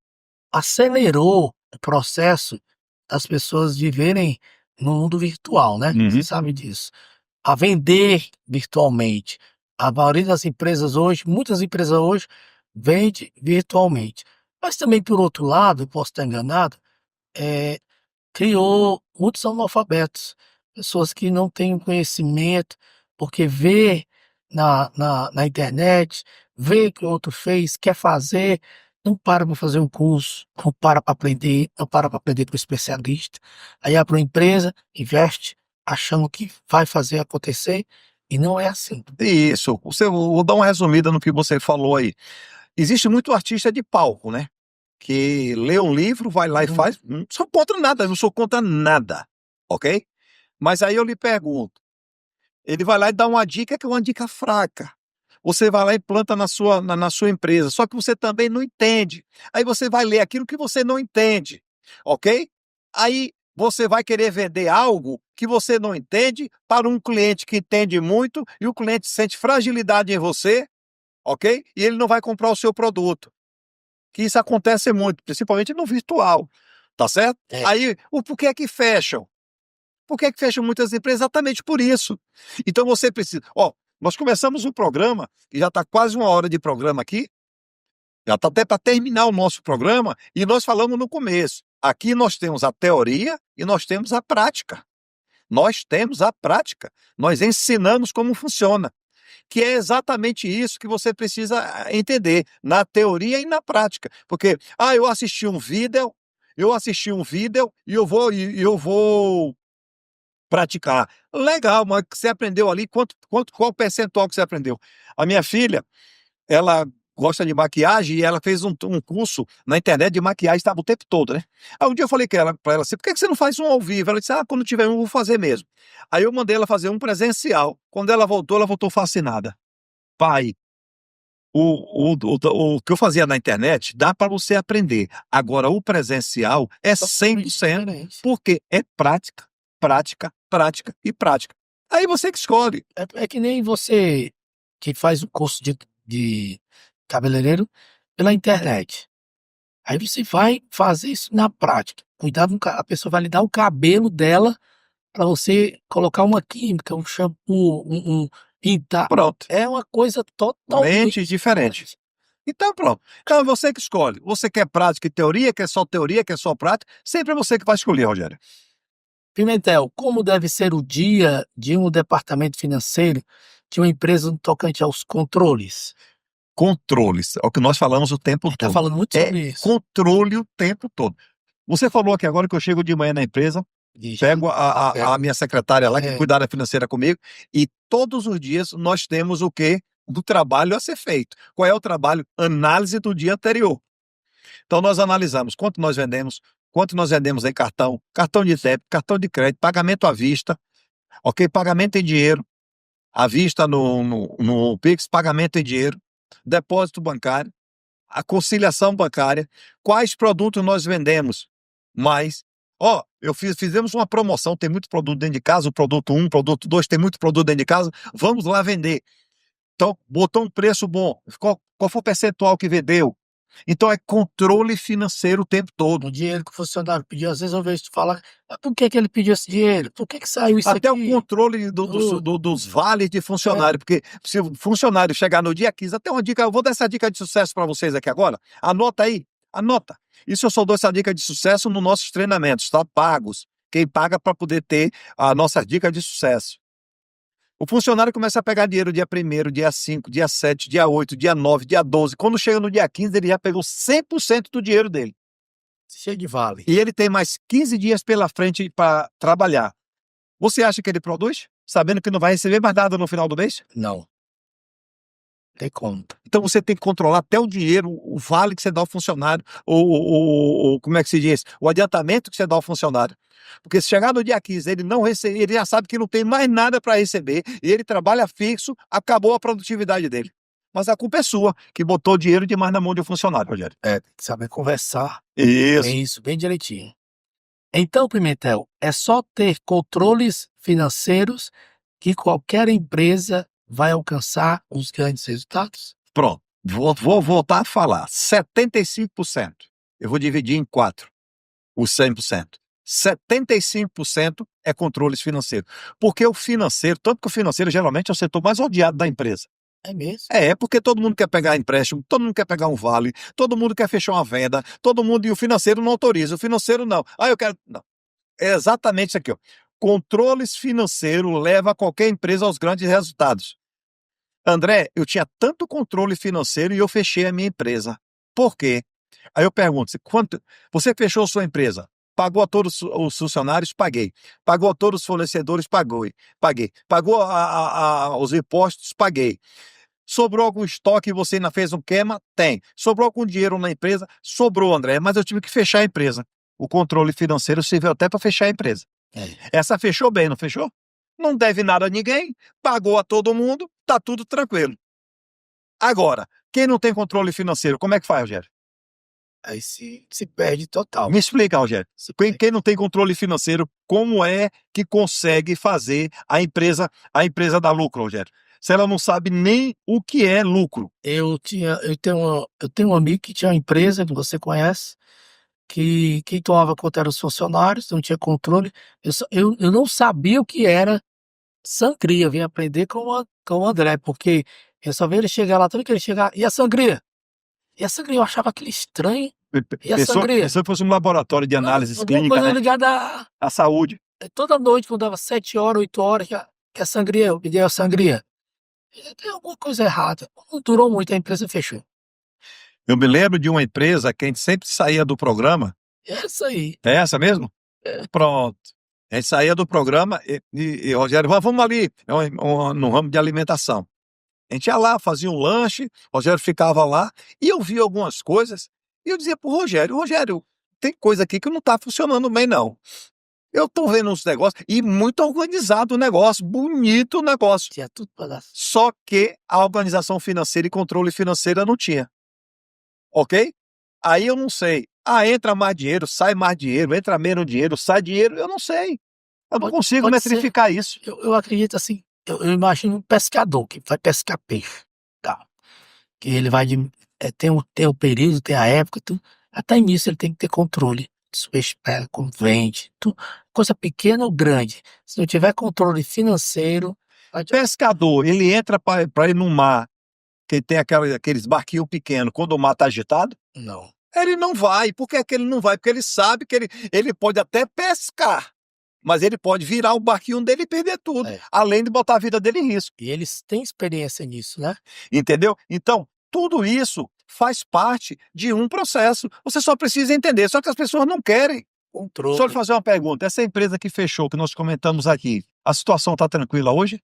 acelerou o processo das pessoas viverem no mundo virtual, né, você Uhum. sabe disso. A vender virtualmente. A maioria das empresas hoje, muitas empresas hoje, vende virtualmente. Mas também, por outro lado, posso estar enganado, eh, criou muitos analfabetos, pessoas que não têm conhecimento, porque vê na internet, vê que o outro fez, quer fazer, não para para fazer um curso, não para para aprender, não para para aprender com o especialista. Aí abre uma empresa, investe, achando que vai fazer acontecer, e não é assim. Isso, vou dar uma resumida no que você falou aí. Existe muito artista de palco, né? Que lê um livro, vai lá e Uhum. faz. Não sou contra nada, não sou contra nada, ok? Mas aí eu lhe pergunto, ele vai lá e dá uma dica que é uma dica fraca. Você vai lá e planta na sua empresa, só que você também não entende. Aí você vai ler aquilo que você não entende, ok? Aí você vai querer vender algo que você não entende para um cliente que entende muito e o cliente sente fragilidade em você, ok? E ele não vai comprar o seu produto. Que isso acontece muito, principalmente no virtual, tá certo? É. Aí, por que é que fecham? Por que é que fecham muitas empresas? Exatamente por isso. Então você precisa. Ó, nós começamos o programa, e já está quase uma hora de programa aqui, já está até para terminar o nosso programa, e nós falamos no começo. Aqui nós temos a teoria e nós temos a prática. Nós temos a prática. Nós ensinamos como funciona. Que é exatamente isso que você precisa entender, na teoria e na prática. Porque, eu assisti um vídeo e eu vou praticar. Legal, mas você aprendeu ali, qual percentual que você aprendeu? A minha filha, ela gosta de maquiagem e ela fez um curso na internet de maquiagem, estava o tempo todo, né? Aí um dia eu falei para ela assim, por que você não faz um ao vivo? Ela disse, quando tiver um eu vou fazer mesmo. Aí eu mandei ela fazer um presencial. Quando ela voltou fascinada. Pai, o que eu fazia na internet dá para você aprender. Agora, o presencial é Totalmente 100%, diferente. porque é prática, prática, prática e prática. Aí você que escolhe. É que nem você que faz o curso de cabeleireiro pela internet. Aí você vai fazer isso na prática. Cuidar do ca A pessoa vai lhe dar o cabelo dela para você colocar uma química, um shampoo, pintar. Pronto. É uma coisa totalmente Totalmente diferente. diferente. Então, pronto. Então é você que escolhe. Você quer prática e teoria, quer só prática, sempre é você que vai escolher, Rogério. Pimentel, como deve ser o dia de um departamento financeiro de uma empresa no tocante aos controles? Controles, é o que nós falamos o A tempo gente tá todo. falando muito É sobre isso. controle o tempo todo. Você falou aqui agora que eu chego de manhã na empresa, Vixe, pego a é, minha secretária lá, que é, cuida da financeira comigo, e todos os dias nós temos o quê? Do trabalho a ser feito. Qual é o trabalho? Análise do dia anterior. Então nós analisamos quanto nós vendemos em cartão, cartão de débito, cartão de crédito, pagamento à vista, ok? Pagamento em dinheiro, à vista no Pix, pagamento em dinheiro, depósito bancário, a conciliação bancária, quais produtos nós vendemos mais. Fizemos uma promoção, tem muito produto dentro de casa, o produto 1, produto 2, tem muito produto dentro de casa, vamos lá vender. Então, botou um preço bom, qual foi o percentual que vendeu? Então é controle financeiro o tempo todo. O dinheiro que o funcionário pediu, às vezes eu vejo tu falar, "Mas por que que ele pediu esse dinheiro? Por que que saiu isso Até o aqui?" controle Tudo. dos vales de É, funcionário, porque se o funcionário chegar no dia 15, até uma dica, eu vou dar essa dica de sucesso para vocês aqui agora. Anota aí, anota. Isso eu só dou essa dica de sucesso nos nossos treinamentos, tá? Pagos. Quem paga para poder ter a nossa dica de sucesso. O funcionário começa a pegar dinheiro dia 1º, dia 5, dia 7, dia 8, dia 9, dia 12. Quando chega no dia 15, ele já pegou 100% do dinheiro dele. cheio de vale. E ele tem mais 15 dias pela frente para trabalhar. Você acha que ele produz? Sabendo que não vai receber mais nada no final do mês? Não, tem como. Então você tem que controlar até o dinheiro, o vale que você dá ao funcionário, como é que se diz? O adiantamento que você dá ao funcionário. Porque se chegar no dia 15, ele não receber, ele já sabe que não tem mais nada para receber, e ele trabalha fixo, acabou a produtividade dele. Mas a culpa é sua, que botou dinheiro demais na mão de um funcionário, Rogério. Tem que saber conversar. Isso. Bem isso, bem direitinho. Então, Pimentel, é só ter controles financeiros que qualquer empresa vai alcançar os grandes resultados? Pronto. Vou voltar a falar. 75%. Eu vou dividir em 4. Os 100%. 75% é controles financeiros. Porque o financeiro, tanto que o financeiro geralmente é o setor mais odiado da empresa. É mesmo? É porque todo mundo quer pegar empréstimo, todo mundo quer pegar um vale, todo mundo quer fechar uma venda, todo mundo, e o financeiro não autoriza, o financeiro não. Ah, eu quero. Não. É exatamente isso aqui, ó. Controles financeiros leva qualquer empresa aos grandes resultados. André, eu tinha tanto controle financeiro e eu fechei a minha empresa. Por quê? Aí eu pergunto, você fechou sua empresa? Pagou a todos os funcionários? Paguei. Pagou a todos os fornecedores? Paguei. Pagou os impostos? Paguei. Sobrou algum estoque e você ainda fez um queima? Tem. Sobrou algum dinheiro na empresa? Sobrou, André, mas eu tive que fechar a empresa. O controle financeiro serviu até para fechar a empresa. Essa fechou bem, não fechou? Não deve nada a ninguém, pagou a todo mundo, tá tudo tranquilo. Agora, quem não tem controle financeiro, como é que faz, Rogério? Aí se perde total. Me explica, Rogério. Se Quem, perde. quem não tem controle financeiro, como é que consegue fazer a empresa dar lucro, Rogério? Se ela não sabe nem o que é lucro. Eu tenho um amigo que tinha uma empresa que você conhece, que quem tomava conta eram os funcionários, não tinha controle. Eu não sabia o que era sangria, vim aprender com o André, porque eu só vi ele chegar lá, todo que ele chegar, e a sangria? E a sangria, eu achava aquele estranho. E a sangria? Pensou que fosse um laboratório de análises Alguma clínicas, coisa né? ligada A saúde. toda noite, quando dava 7 horas, 8 horas, que a sangria, eu pedi a sangria. Tem alguma coisa errada. Não durou muito, a empresa fechou. Eu me lembro de uma empresa que a gente sempre saía do programa. É isso aí. É essa mesmo? É. Pronto. A gente saía do programa Rogério, vamos ali, no ramo de alimentação. A gente ia lá, fazia um lanche, o Rogério ficava lá, e eu via algumas coisas, e eu dizia pro Rogério, tem coisa aqui que não tá funcionando bem, não. Eu tô vendo uns negócios, e muito organizado o negócio, bonito o negócio. Tinha tudo pra dar. Só que a organização financeira e controle financeiro não tinha. Ok? Aí eu não sei. Ah, entra mais dinheiro, sai mais dinheiro, entra menos dinheiro, sai dinheiro, eu não sei. Eu não consigo Pode ser. metrificar isso. Eu acredito assim, eu imagino um pescador que vai pescar peixe, tá? Que ele vai tem o período, tem a época, tudo. Até nisso ele tem que ter controle. Se o peixe pega, como vende, tudo. Coisa pequena ou grande. Se não tiver controle financeiro, Pescador, ele entra para ir no mar, que tem aqueles barquinhos pequenos, quando o mar está agitado, não. ele não vai. Por que é que ele não vai? Porque ele sabe que ele pode até pescar, mas ele pode virar o barquinho dele e perder tudo, além de botar a vida dele em risco. E eles têm experiência nisso, né? Entendeu? Então, tudo isso faz parte de um processo. Você só precisa entender, só que as pessoas não querem. Controle. Só lhe fazer uma pergunta, essa empresa que fechou, que nós comentamos aqui, a situação está tranquila hoje?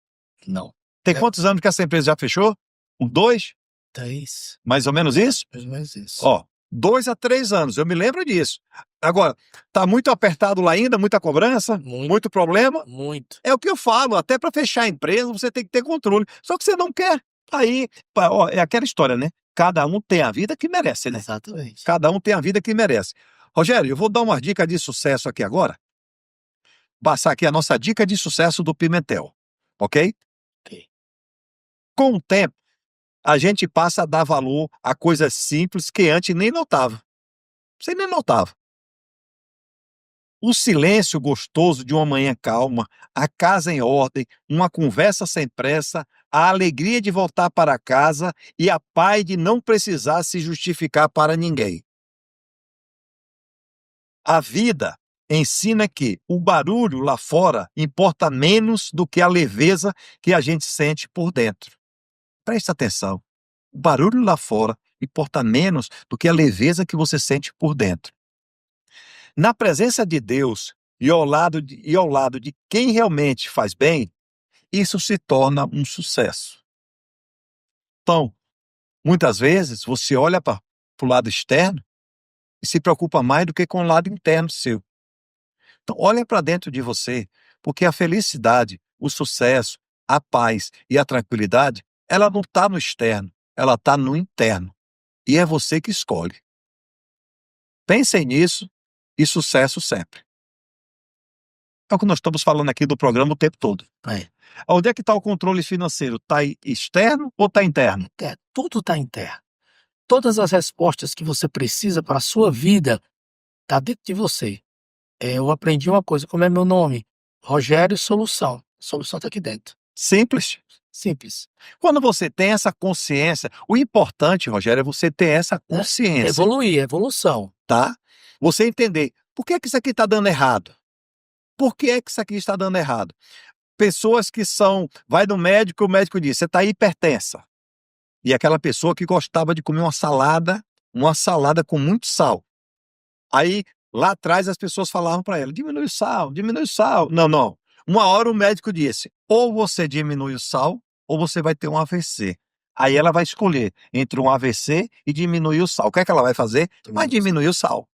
Não. Tem quantos anos que essa empresa já fechou? 2? 3. Mais ou menos isso? Mais ou menos isso. Ó, 2 a 3 anos, eu me lembro disso. Agora, tá muito apertado lá ainda, muita cobrança, muito problema? Muito. É o que eu falo, até para fechar a empresa você tem que ter controle, só que você não quer. Aí, ó, é aquela história, né? Cada um tem a vida que merece, né? Exatamente. Cada um tem a vida que merece. Rogério, eu vou dar uma dica de sucesso aqui agora. Passar aqui a nossa dica de sucesso do Pimentel, ok? Ok. Com o tempo, a gente passa a dar valor a coisas simples que antes nem notava. Você nem notava. O silêncio gostoso de uma manhã calma, a casa em ordem, uma conversa sem pressa, a alegria de voltar para casa e a paz de não precisar se justificar para ninguém. A vida ensina que o barulho lá fora importa menos do que a leveza que a gente sente por dentro. Preste atenção. O barulho lá fora importa menos do que a leveza que você sente por dentro. Na presença de Deus e ao lado de quem realmente faz bem, isso se torna um sucesso. Então, muitas vezes você olha para o lado externo e se preocupa mais do que com o lado interno seu. Então, olha para dentro de você, porque a felicidade, o sucesso, a paz e a tranquilidade, ela não está no externo, ela está no interno. E é você que escolhe. Pensem nisso e sucesso sempre. É o que nós estamos falando aqui do programa o tempo todo. Onde é que está o controle financeiro? Está externo ou está interno? Tudo está interno. Todas as respostas que você precisa para a sua vida está dentro de você. Eu aprendi uma coisa, como é meu nome? Rogério Solução. A solução está aqui dentro. Simples. Simples. Quando você tem essa consciência, o importante, Rogério, é você ter essa consciência. Evoluir, evolução. Tá? Você entender, por que isso aqui está dando errado? Por que é que isso aqui está dando errado? Pessoas que vai no médico, o médico diz, você está hipertensa. E aquela pessoa que gostava de comer uma salada com muito sal. Aí, lá atrás, as pessoas falavam para ela, diminui o sal, diminui o sal. Não. Uma hora o médico disse, ou você diminui o sal, ou você vai ter um AVC. Aí ela vai escolher entre um AVC e diminuir o sal. O que é que ela vai fazer? Vai diminuir o sal.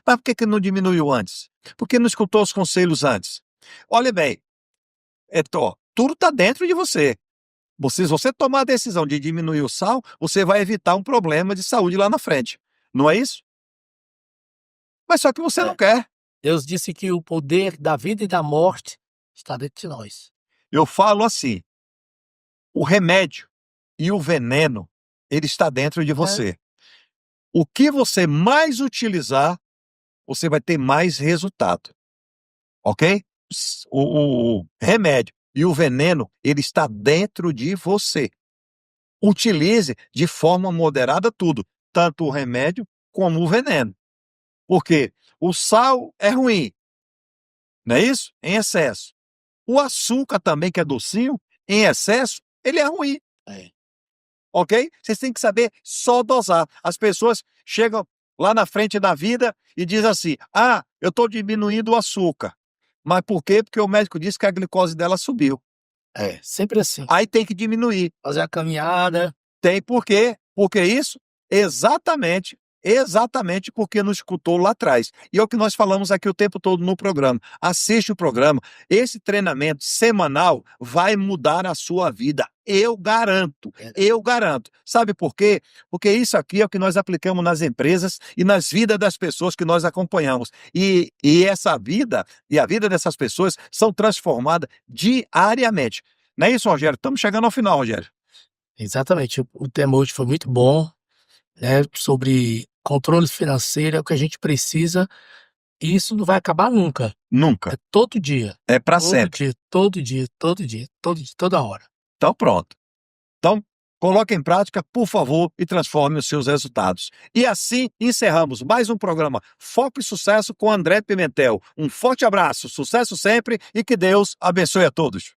Mas por que não diminuiu antes? Por que não escutou os conselhos antes? Olha bem, tudo está dentro de você. Se você tomar a decisão de diminuir o sal, você vai evitar um problema de saúde lá na frente. Não é isso? Mas só que você não quer. Deus disse que o poder da vida e da morte está dentro de nós. Eu falo assim, o remédio e o veneno, ele está dentro de você. O que você mais utilizar, você vai ter mais resultado. Ok? O remédio e o veneno, ele está dentro de você. Utilize de forma moderada tudo, tanto o remédio como o veneno. Porque o sal é ruim, não é isso? Em excesso. O açúcar também, que é docinho, em excesso, ele é ruim. Ok? Vocês têm que saber só dosar. As pessoas chegam lá na frente da vida e dizem assim, eu estou diminuindo o açúcar. Mas por quê? Porque o médico disse que a glicose dela subiu. Sempre assim. Aí tem que diminuir. Fazer a caminhada. Tem por quê? Porque isso? Exatamente porque não escutou lá atrás. E é o que nós falamos aqui o tempo todo no programa. Assiste o programa. Esse treinamento semanal vai mudar a sua vida. Eu garanto. Sabe por quê? Porque isso aqui é o que nós aplicamos nas empresas e nas vidas das pessoas que nós acompanhamos. E essa vida e a vida dessas pessoas são transformadas diariamente. Não é isso, Rogério? Estamos chegando ao final, Rogério. Exatamente. O tema hoje foi muito bom, né? Sobre controle financeiro, é o que a gente precisa. E isso não vai acabar nunca. Nunca. É todo dia. É para sempre. Todo dia, toda hora. Então pronto. Então, coloque em prática, por favor, e transforme os seus resultados. E assim encerramos mais um programa Foco e Sucesso com André Pimentel. Um forte abraço, sucesso sempre e que Deus abençoe a todos.